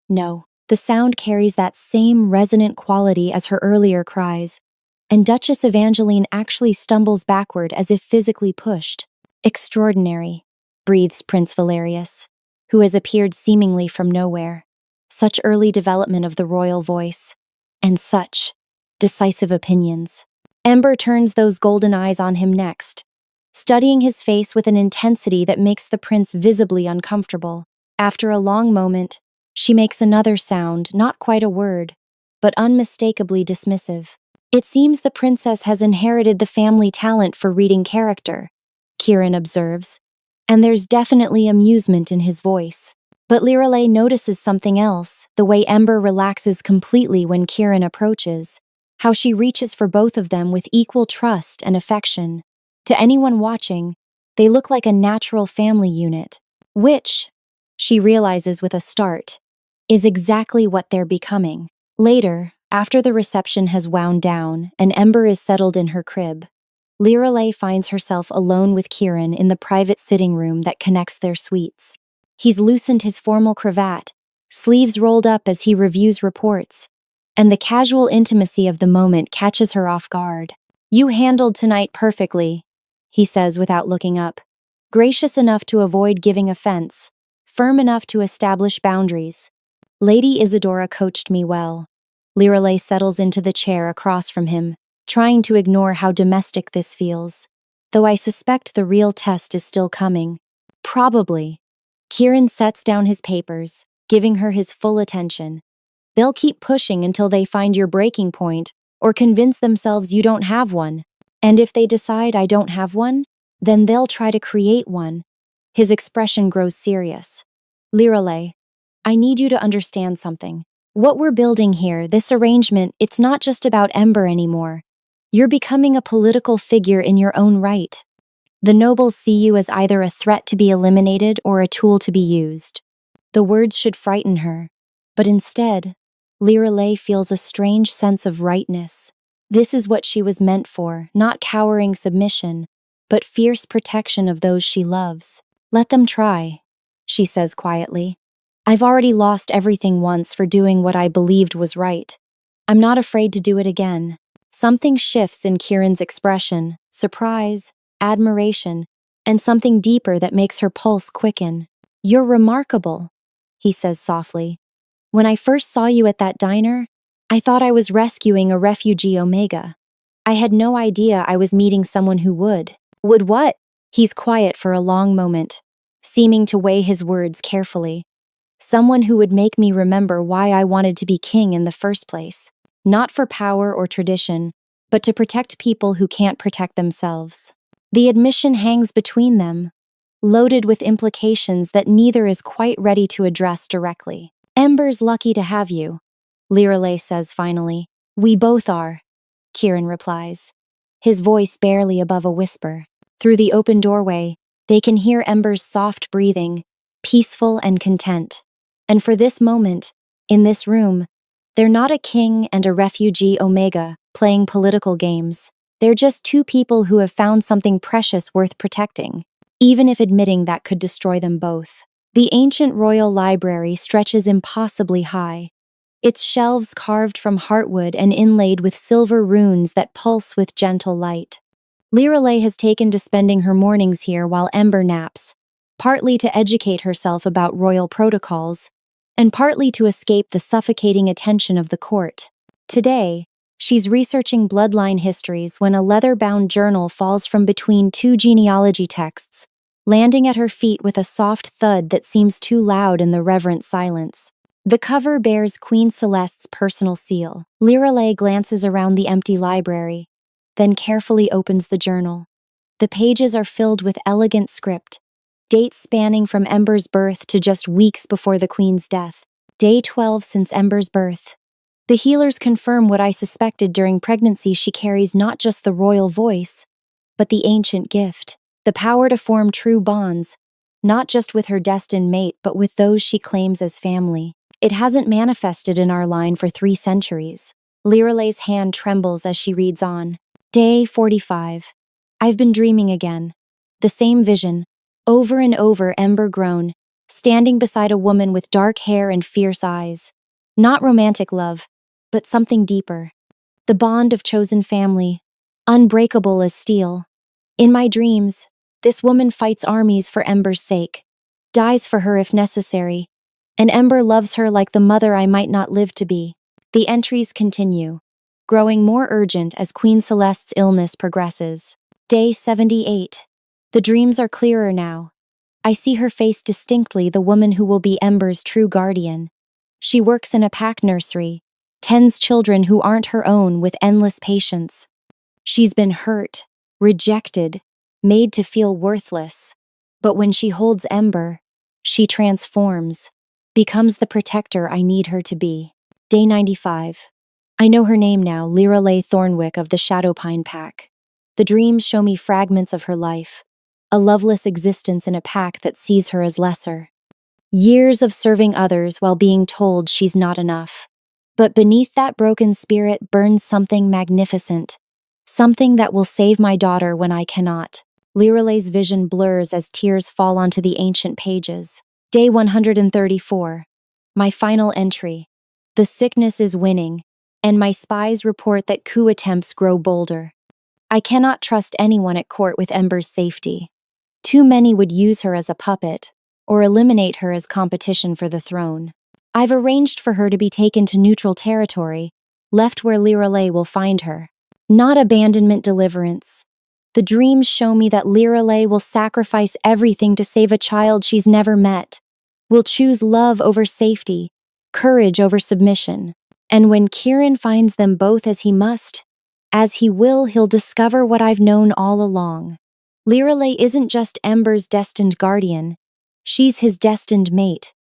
No. The sound carries that same resonant quality as her earlier cries, and Duchess Evangeline actually stumbles backward as if physically pushed. Extraordinary, breathes Prince Valerius, who has appeared seemingly from nowhere. Such early development of the royal voice, and such decisive opinions. Ember turns those golden eyes on him next, studying his face with an intensity that makes the prince visibly uncomfortable. After a long moment, she makes another sound, not quite a word, but unmistakably dismissive. It seems the princess has inherited the family talent for reading character, Kieran observes, and there's definitely amusement in his voice. But Liralay notices something else, the way Ember relaxes completely when Kieran approaches, how she reaches for both of them with equal trust and affection. To anyone watching, they look like a natural family unit, which, she realizes with a start, is exactly what they're becoming. Later, after the reception has wound down and Ember is settled in her crib, Liralay finds herself alone with Kieran in the private sitting room that connects their suites. He's loosened his formal cravat, sleeves rolled up as he reviews reports, and the casual intimacy of the moment catches her off guard. "You handled tonight perfectly," he says without looking up. Gracious enough to avoid giving offense, firm enough to establish boundaries. Lady Isadora coached me well. Liralay settles into the chair across from him, trying to ignore how domestic this feels, though I suspect the real test is still coming. Probably. Kieran sets down his papers, giving her his full attention. They'll keep pushing until they find your breaking point or convince themselves you don't have one. And if they decide I don't have one, then they'll try to create one. His expression grows serious. Liralay, I need you to understand something. What we're building here, this arrangement, it's not just about Ember anymore. You're becoming a political figure in your own right. The nobles see you as either a threat to be eliminated or a tool to be used. The words should frighten her, but instead, Liralay feels a strange sense of rightness. This is what she was meant for, not cowering submission, but fierce protection of those she loves. Let them try, she says quietly. I've already lost everything once for doing what I believed was right. I'm not afraid to do it again. Something shifts in Kieran's expression, surprise, admiration, and something deeper that makes her pulse quicken. You're remarkable, he says softly. When I first saw you at that diner, I thought I was rescuing a refugee Omega. I had no idea I was meeting someone who would. Would what? He's quiet for a long moment, seeming to weigh his words carefully. Someone who would make me remember why I wanted to be king in the first place. Not for power or tradition, but to protect people who can't protect themselves. The admission hangs between them, loaded with implications that neither is quite ready to address directly. "Ember's lucky to have you," Lirelei says finally. "We both are," Kieran replies, his voice barely above a whisper. Through the open doorway, they can hear Ember's soft breathing, peaceful and content. And for this moment, in this room, they're not a king and a refugee Omega playing political games. They're just two people who have found something precious worth protecting, even if admitting that could destroy them both. The ancient royal library stretches impossibly high, its shelves carved from heartwood and inlaid with silver runes that pulse with gentle light. Lirelei has taken to spending her mornings here while Ember naps, partly to educate herself about royal protocols, and partly to escape the suffocating attention of the court. Today, she's researching bloodline histories when a leather-bound journal falls from between two genealogy texts, landing at her feet with a soft thud that seems too loud in the reverent silence. The cover bears Queen Celeste's personal seal. Lirelei glances around the empty library, then carefully opens the journal. The pages are filled with elegant script, dates spanning from Ember's birth to just weeks before the Queen's death. Day 12 since Ember's birth. The healers confirm what I suspected during pregnancy. She carries not just the royal voice, but the ancient gift, the power to form true bonds, not just with her destined mate, but with those she claims as family. It hasn't manifested in our line for 3 centuries. Lirelei's hand trembles as she reads on. Day 45. I've been dreaming again. The same vision, over and over. Ember grown, standing beside a woman with dark hair and fierce eyes. Not romantic love, but something deeper. The bond of chosen family, unbreakable as steel. In my dreams, this woman fights armies for Ember's sake, dies for her if necessary, and Ember loves her like the mother I might not live to be. The entries continue, growing more urgent as Queen Celeste's illness progresses. Day 78. The dreams are clearer now. I see her face distinctly, the woman who will be Ember's true guardian. She works in a pack nursery, tends children who aren't her own with endless patience. She's been hurt, rejected, made to feel worthless. But when she holds Ember, she transforms, becomes the protector I need her to be. Day 95. I know her name now, Lirelei Thornwick of the Shadowpine Pack. The dreams show me fragments of her life, a loveless existence in a pack that sees her as lesser. Years of serving others while being told she's not enough. But beneath that broken spirit burns something magnificent, something that will save my daughter when I cannot. Lirelei's vision blurs as tears fall onto the ancient pages. Day 134. My final entry. The sickness is winning, and my spies report that coup attempts grow bolder. I cannot trust anyone at court with Ember's safety. Too many would use her as a puppet, or eliminate her as competition for the throne. I've arranged for her to be taken to neutral territory, left where Lirelei will find her. Not abandonment, deliverance. The dreams show me that Lirelei will sacrifice everything to save a child she's never met, will choose love over safety, courage over submission. And when Kieran finds them both as he must, as he will, he'll discover what I've known all along. Lirelei isn't just Ember's destined guardian, she's his destined mate.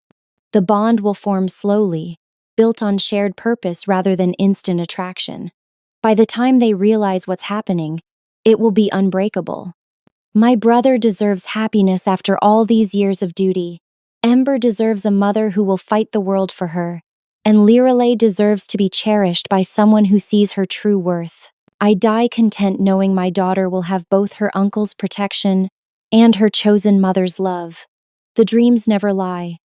The bond will form slowly, built on shared purpose rather than instant attraction. By the time they realize what's happening, it will be unbreakable. My brother deserves happiness after all these years of duty. Ember deserves a mother who will fight the world for her, and Lirelei deserves to be cherished by someone who sees her true worth. I die content knowing my daughter will have both her uncle's protection and her chosen mother's love. The dreams never lie.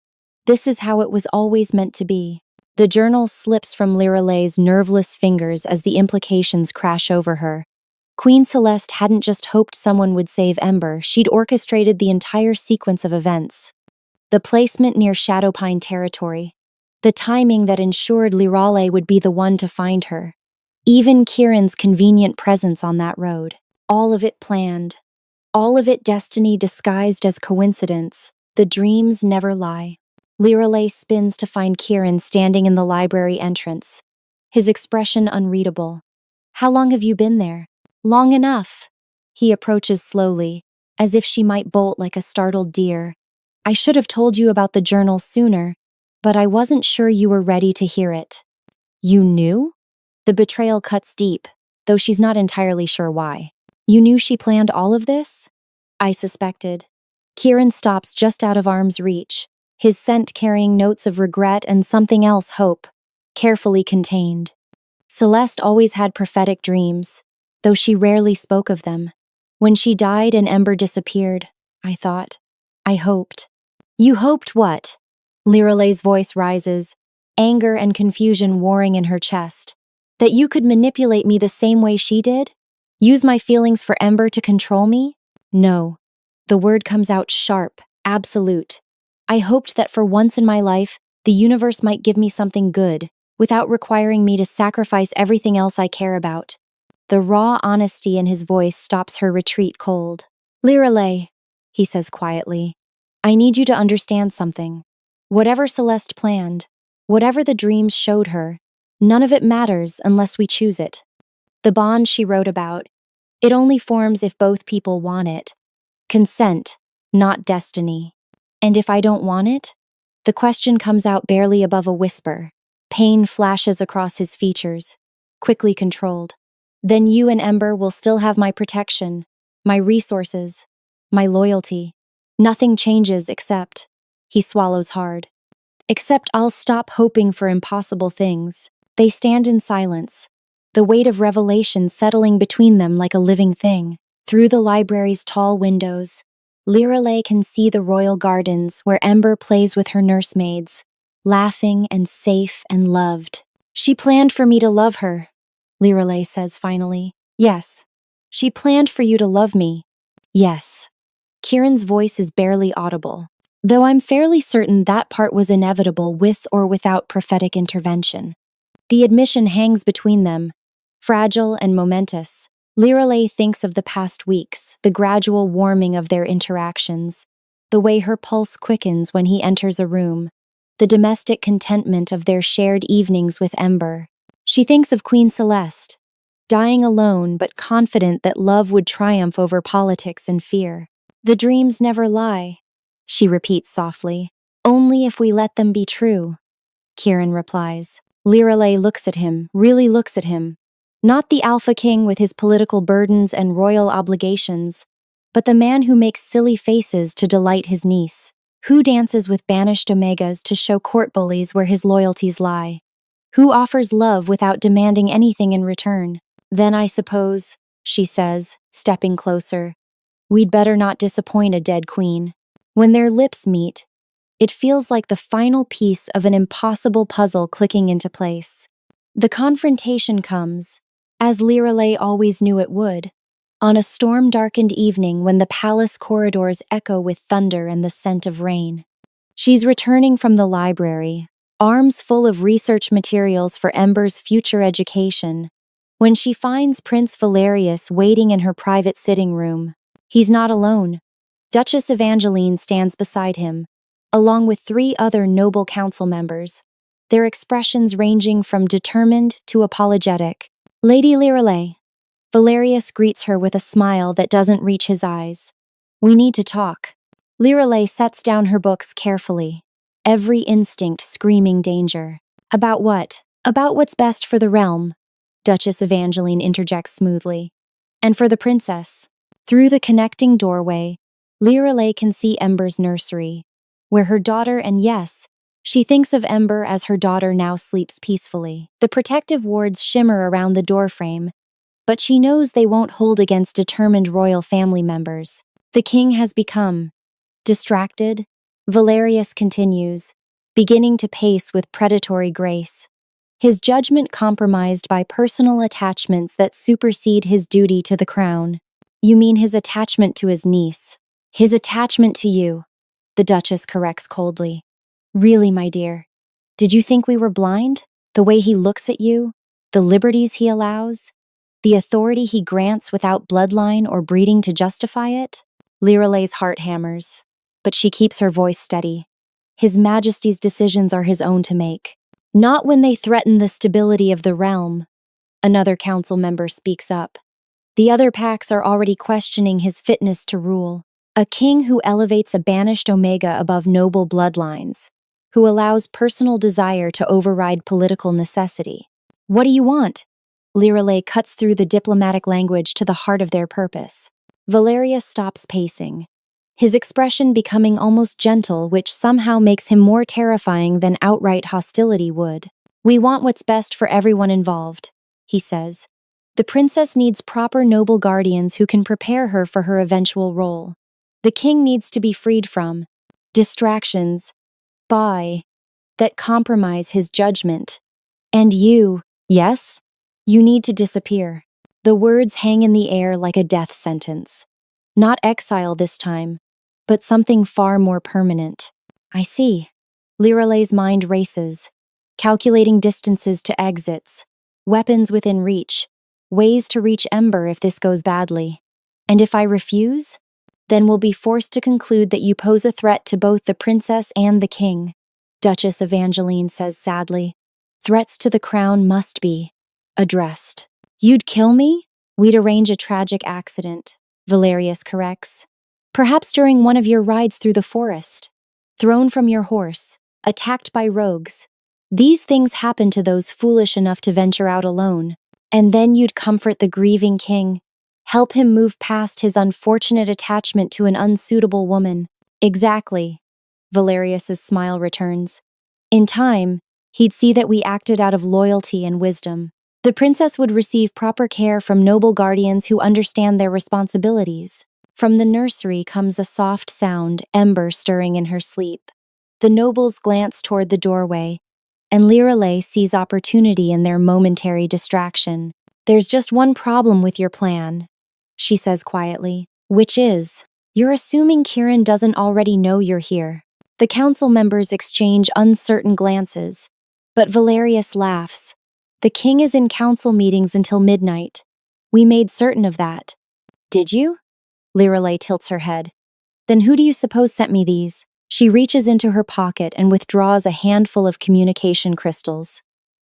This is how it was always meant to be. The journal slips from Lirelei's nerveless fingers as the implications crash over her. Queen Celeste hadn't just hoped someone would save Ember, she'd orchestrated the entire sequence of events. The placement near Shadowpine territory, the timing that ensured Lirelei would be the one to find her, even Kieran's convenient presence on that road. All of it planned. All of it destiny disguised as coincidence. The dreams never lie. Lirelei spins to find Kieran standing in the library entrance, his expression unreadable. How long have you been there? Long enough. He approaches slowly, as if she might bolt like a startled deer. I should have told you about the journal sooner, but I wasn't sure you were ready to hear it. You knew? The betrayal cuts deep, though she's not entirely sure why. You knew she planned all of this? I suspected. Kieran stops just out of arm's reach, his scent carrying notes of regret and something else, hope, carefully contained. Celeste always had prophetic dreams, though she rarely spoke of them. When she died and Ember disappeared, I thought. I hoped. You hoped what? Liralay's voice rises, anger and confusion warring in her chest. That you could manipulate me the same way she did? Use my feelings for Ember to control me? No. The word comes out sharp, absolute. I hoped that for once in my life, the universe might give me something good, without requiring me to sacrifice everything else I care about. The raw honesty in his voice stops her retreat cold. Liralay, he says quietly, I need you to understand something. Whatever Celeste planned, whatever the dreams showed her, none of it matters unless we choose it. The bond she wrote about, it only forms if both people want it. Consent, not destiny. And if I don't want it? The question comes out barely above a whisper. Pain flashes across his features, quickly controlled. Then you and Ember will still have my protection, my resources, my loyalty. Nothing changes except, he swallows hard. Except I'll stop hoping for impossible things. They stand in silence, the weight of revelation settling between them like a living thing. Through the library's tall windows, Liralay can see the royal gardens where Ember plays with her nursemaids, laughing and safe and loved. She planned for me to love her, Liralay says finally. Yes. She planned for you to love me. Yes. Kieran's voice is barely audible, though I'm fairly certain that part was inevitable with or without prophetic intervention. The admission hangs between them, fragile and momentous. Liralay thinks of the past weeks, the gradual warming of their interactions, the way her pulse quickens when he enters a room, the domestic contentment of their shared evenings with Ember. She thinks of Queen Celeste, dying alone but confident that love would triumph over politics and fear. The dreams never lie, she repeats softly. Only if we let them be true, Kieran replies. Liralay looks at him, really looks at him. Not the Alpha King with his political burdens and royal obligations, but the man who makes silly faces to delight his niece, who dances with banished Omegas to show court bullies where his loyalties lie, who offers love without demanding anything in return. Then I suppose, she says, stepping closer, we'd better not disappoint a dead queen. When their lips meet, it feels like the final piece of an impossible puzzle clicking into place. The confrontation comes, as Liralay always knew it would, on a storm-darkened evening when the palace corridors echo with thunder and the scent of rain. She's returning from the library, arms full of research materials for Ember's future education, when she finds Prince Valerius waiting in her private sitting room. He's not alone. Duchess Evangeline stands beside him, along with 3 other noble council members, their expressions ranging from determined to apologetic. Lady Liralay. Valerius greets her with a smile that doesn't reach his eyes. We need to talk. Liralay sets down her books carefully, every instinct screaming danger. About what? About what's best for the realm, Duchess Evangeline interjects smoothly. And for the princess. Through the connecting doorway, Liralay can see Ember's nursery, where her daughter and yes, she thinks of Ember as her daughter now sleeps peacefully. The protective wards shimmer around the doorframe, but she knows they won't hold against determined royal family members. The king has become distracted, Valerius continues, beginning to pace with predatory grace. His judgment compromised by personal attachments that supersede his duty to the crown. You mean his attachment to his niece? His attachment to you, the Duchess corrects coldly. Really, my dear, did you think we were blind? The way he looks at you, the liberties he allows, the authority he grants without bloodline or breeding to justify it? Liralay's heart hammers, but she keeps her voice steady. His Majesty's decisions are his own to make, not when they threaten the stability of the realm. Another council member speaks up. The other packs are already questioning his fitness to rule. A king who elevates a banished Omega above noble bloodlines, who allows personal desire to override political necessity. What do you want? Lirelei cuts through the diplomatic language to the heart of their purpose. Valerius stops pacing, his expression becoming almost gentle, which somehow makes him more terrifying than outright hostility would. We want what's best for everyone involved, he says. The princess needs proper noble guardians who can prepare her for her eventual role. The king needs to be freed from distractions, that compromise his judgment. And you, yes? You need to disappear. The words hang in the air like a death sentence. Not exile this time, but something far more permanent. I see. Lirelei's mind races, calculating distances to exits, weapons within reach, ways to reach Ember if this goes badly. And if I refuse, then we'll be forced to conclude that you pose a threat to both the princess and the king, Duchess Evangeline says sadly. Threats to the crown must be addressed. You'd kill me? We'd arrange a tragic accident, Valerius corrects. Perhaps during one of your rides through the forest. Thrown from your horse, attacked by rogues. These things happen to those foolish enough to venture out alone. And then you'd comfort the grieving king, help him move past his unfortunate attachment to an unsuitable woman. Exactly. Valerius's smile returns. In time, he'd see that we acted out of loyalty and wisdom. The princess would receive proper care from noble guardians who understand their responsibilities. From the nursery comes a soft sound, Ember stirring in her sleep. The nobles glance toward the doorway, and Lirelei sees opportunity in their momentary distraction. There's just one problem with your plan, she says quietly, which is, you're assuming Kirin doesn't already know you're here. The council members exchange uncertain glances, but Valerius laughs. The king is in council meetings until midnight. We made certain of that. Did you? Lirelei tilts her head. Then who do you suppose sent me these? She reaches into her pocket and withdraws a handful of communication crystals,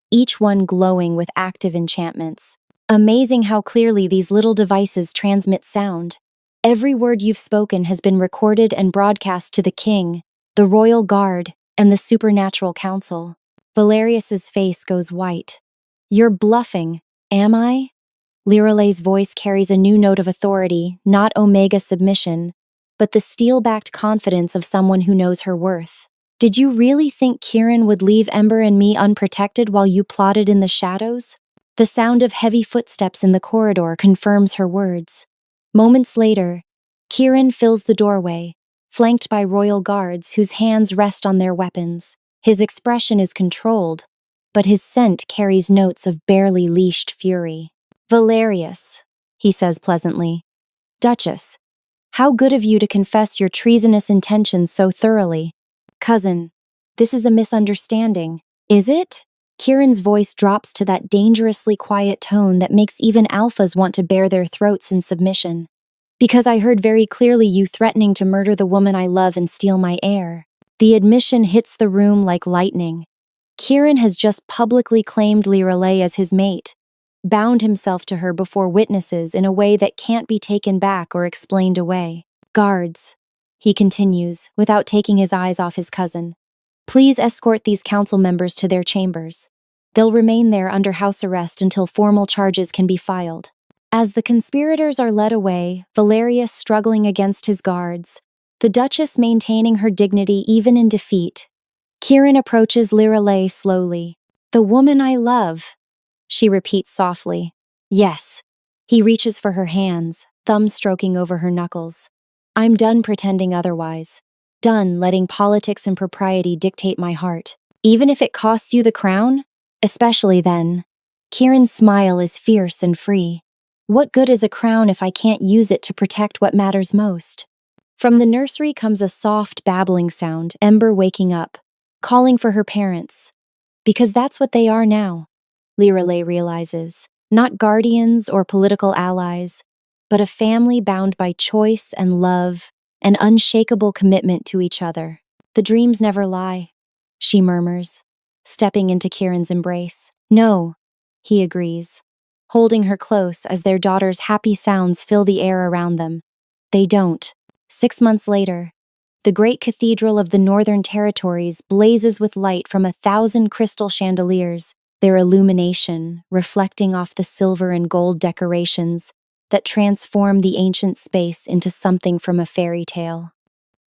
each one glowing with active enchantments. Amazing how clearly these little devices transmit sound. Every word you've spoken has been recorded and broadcast to the king, the royal guard, and the supernatural council. Valerius's face goes white. You're bluffing, am I? Lirelei's voice carries a new note of authority, not Omega submission, but the steel-backed confidence of someone who knows her worth. Did you really think Kirin would leave Ember and me unprotected while you plotted in the shadows? The sound of heavy footsteps in the corridor confirms her words. Moments later, Kirin fills the doorway, flanked by royal guards whose hands rest on their weapons. His expression is controlled, but his scent carries notes of barely leashed fury. Valerius, he says pleasantly. Duchess, how good of you to confess your treasonous intentions so thoroughly. Cousin, this is a misunderstanding. Is it? Kirin's voice drops to that dangerously quiet tone that makes even alphas want to bare their throats in submission. Because I heard very clearly you threatening to murder the woman I love and steal my heir. The admission hits the room like lightning. Kirin has just publicly claimed Lirelei as his mate, bound himself to her before witnesses in a way that can't be taken back or explained away. Guards, he continues, without taking his eyes off his cousin. Please escort these council members to their chambers. They'll remain there under house arrest until formal charges can be filed. As the conspirators are led away, Valerius struggling against his guards, the Duchess maintaining her dignity even in defeat, Kirin approaches Lirelei slowly. The woman I love, she repeats softly. Yes. He reaches for her hands, thumb stroking over her knuckles. I'm done pretending otherwise. Done letting politics and propriety dictate my heart. Even if it costs you the crown? Especially then. Kirin's smile is fierce and free. What good is a crown if I can't use it to protect what matters most? From the nursery comes a soft babbling sound, Ember waking up, calling for her parents. Because that's what they are now, Lirelei realizes. Not guardians or political allies, but a family bound by choice and love, an unshakable commitment to each other. The dreams never lie, she murmurs, stepping into Kirin's embrace. No, he agrees. holding her close as their daughter's happy sounds fill the air around them. They don't. 6 months later, the great cathedral of the Northern Territories blazes with light from 1,000 crystal chandeliers, their illumination reflecting off the silver and gold decorations that transform the ancient space into something from a fairy tale.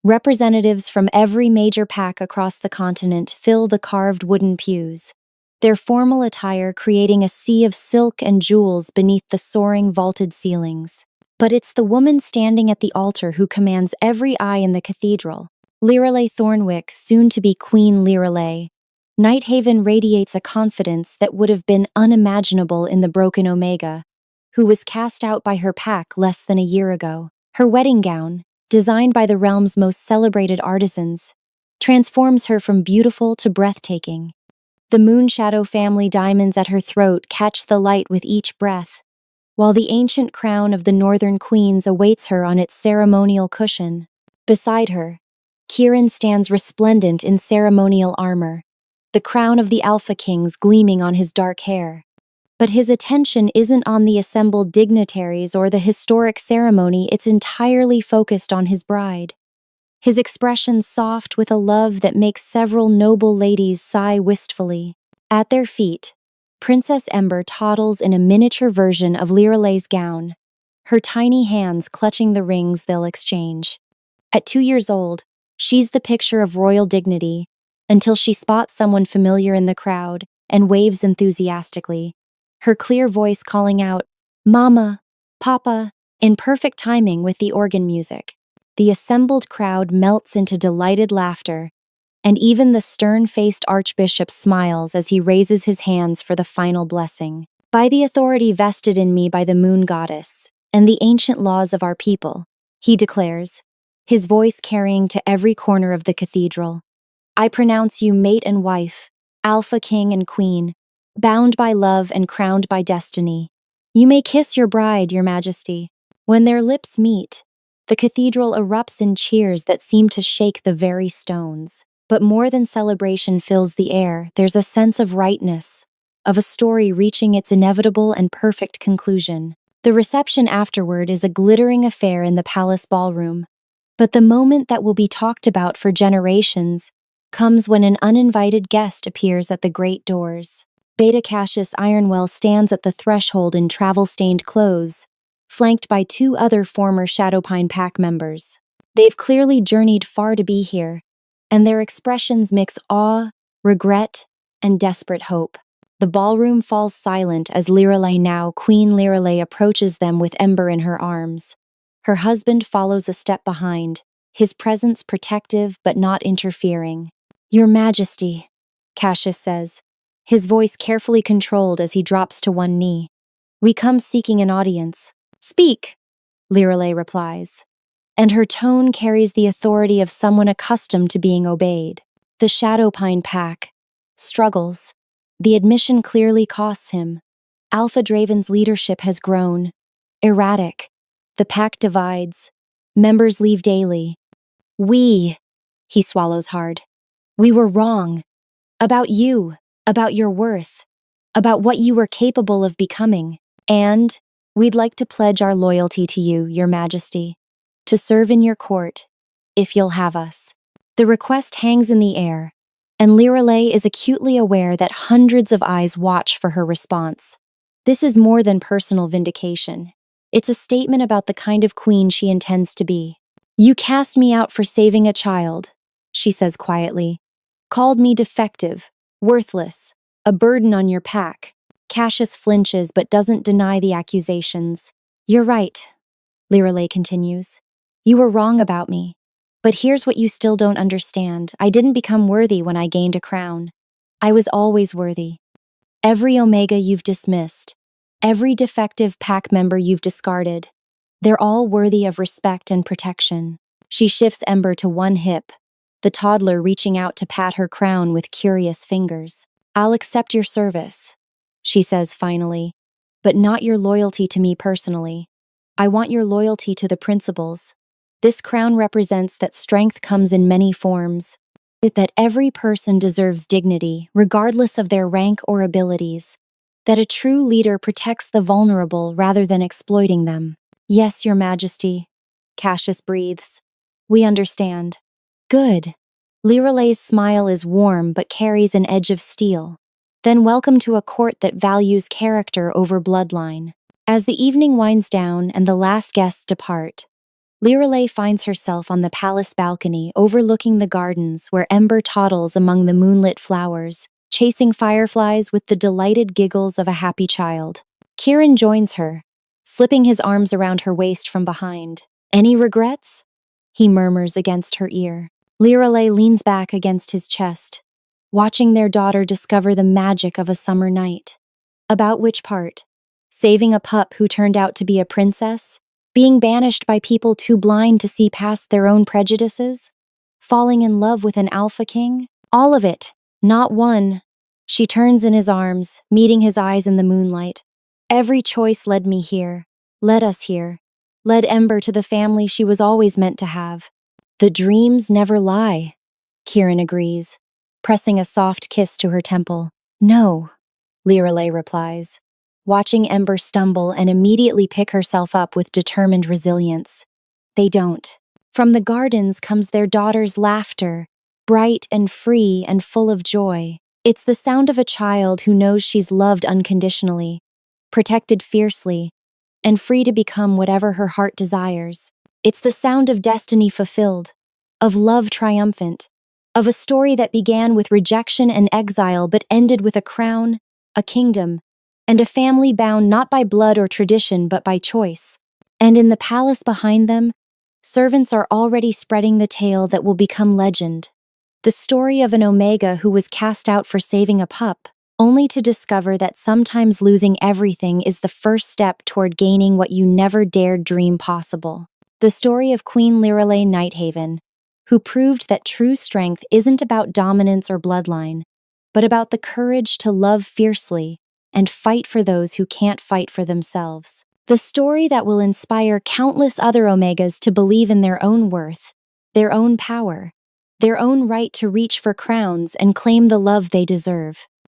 Representatives from every major pack across the continent fill the carved wooden pews, their formal attire creating a sea of silk and jewels beneath the soaring vaulted ceilings. But it's the woman standing at the altar who commands every eye in the cathedral. Liralee Thornwick, soon to be Queen Liralee. Nighthaven radiates a confidence that would have been unimaginable in the Broken Omega, who was cast out by her pack less than a year ago. Her wedding gown, designed by the realm's most celebrated artisans, transforms her from beautiful to breathtaking. The Moonshadow family diamonds at her throat catch the light with each breath, while the ancient crown of the Northern Queens awaits her on its ceremonial cushion. Beside her, Kieran stands resplendent in ceremonial armor, the crown of the Alpha Kings gleaming on his dark hair. But his attention isn't on the assembled dignitaries or the historic ceremony, it's entirely focused on his bride. His expression soft with a love that makes several noble ladies sigh wistfully. At their feet, Princess Ember toddles in a miniature version of Liralee's gown, her tiny hands clutching the rings they'll exchange. At 2 years old, she's the picture of royal dignity, until she spots someone familiar in the crowd and waves enthusiastically, her clear voice calling out, "Mama, Papa," in perfect timing with the organ music. The assembled crowd melts into delighted laughter, and even the stern-faced archbishop smiles as he raises his hands for the final blessing. "By the authority vested in me by the moon goddess and the ancient laws of our people," he declares, his voice carrying to every corner of the cathedral, "I pronounce you mate and wife, Alpha King and Queen, bound by love and crowned by destiny. You may kiss your bride, Your Majesty." When their lips meet, the cathedral erupts in cheers that seem to shake the very stones. But more than celebration fills the air, there's a sense of rightness, of a story reaching its inevitable and perfect conclusion. The reception afterward is a glittering affair in the palace ballroom. But the moment that will be talked about for generations comes when an uninvited guest appears at the great doors. Beta Cassius Ironwell stands at the threshold in travel-stained clothes, flanked by 2 other former Shadowpine Pack members. They've clearly journeyed far to be here, and their expressions mix awe, regret, and desperate hope. The ballroom falls silent as Liralee, now Queen Liralee, approaches them with Ember in her arms. Her husband follows a step behind, his presence protective but not interfering. "Your Majesty," Cassius says, his voice carefully controlled as he drops to one knee. "We come seeking an audience." "Speak," Liralee replies, and her tone carries the authority of someone accustomed to being obeyed. The Shadowpine Pack struggles. The admission clearly costs him. Alpha Draven's leadership has grown erratic. The pack divides. Members leave daily. He swallows hard. "We were wrong. About you, about your worth, about what you were capable of becoming. And we'd like to pledge our loyalty to you, Your Majesty, to serve in your court, if you'll have us." The request hangs in the air, and Liralee is acutely aware that hundreds of eyes watch for her response. This is more than personal vindication. It's a statement about the kind of queen she intends to be. "You cast me out for saving a child," she says quietly. "Called me defective, worthless, a burden on your pack." Cassius flinches but doesn't deny the accusations. "You're right," Liralee continues. "You were wrong about me. But here's what you still don't understand. I didn't become worthy when I gained a crown. I was always worthy. Every Omega you've dismissed, every defective pack member you've discarded, they're all worthy of respect and protection." She shifts Ember to one hip, the toddler reaching out to pat her crown with curious fingers. "I'll accept your service," she says finally, "but not your loyalty to me personally. I want your loyalty to the principles. This crown represents that strength comes in many forms, that every person deserves dignity, regardless of their rank or abilities. that a true leader protects the vulnerable rather than exploiting them. Yes, Your Majesty, Cassius breathes. We understand. Good. Liralay's smile is warm but carries an edge of steel. Then welcome to a court that values character over bloodline. As the evening winds down and the last guests depart, Liralay finds herself on the palace balcony overlooking the gardens where Ember toddles among the moonlit flowers, chasing fireflies with the delighted giggles of a happy child. Kieran joins her, slipping his arms around her waist from behind. Any regrets? He murmurs against her ear. Liralay leans back against his chest, watching their daughter discover the magic of a summer night. About which part? Saving a pup who turned out to be a princess? Being banished by people too blind to see past their own prejudices? Falling in love with an alpha king? All of it, not one. She turns in his arms, meeting his eyes in the moonlight. Every choice led me here, led us here, led Ember to the family she was always meant to have. The dreams never lie, Kieran agrees, pressing a soft kiss to her temple. No, Liralay replies, watching Ember stumble and immediately pick herself up with determined resilience. They don't. From the gardens comes their daughter's laughter, bright and free and full of joy. It's the sound of a child who knows she's loved unconditionally, protected fiercely, and free to become whatever her heart desires. It's the sound of destiny fulfilled, of love triumphant, of a story that began with rejection and exile but ended with a crown, a kingdom, and a family bound not by blood or tradition but by choice. And in the palace behind them, servants are already spreading the tale that will become legend. The story of an Omega who was cast out for saving a pup, only to discover that sometimes losing everything is the first step toward gaining what you never dared dream possible. The story of Queen Liralay Nighthaven, who proved that true strength isn't about dominance or bloodline, but about the courage to love fiercely and fight for those who can't fight for themselves. The story that will inspire countless other Omegas to believe in their own worth, their own power, their own right to reach for crowns and claim the love they deserve.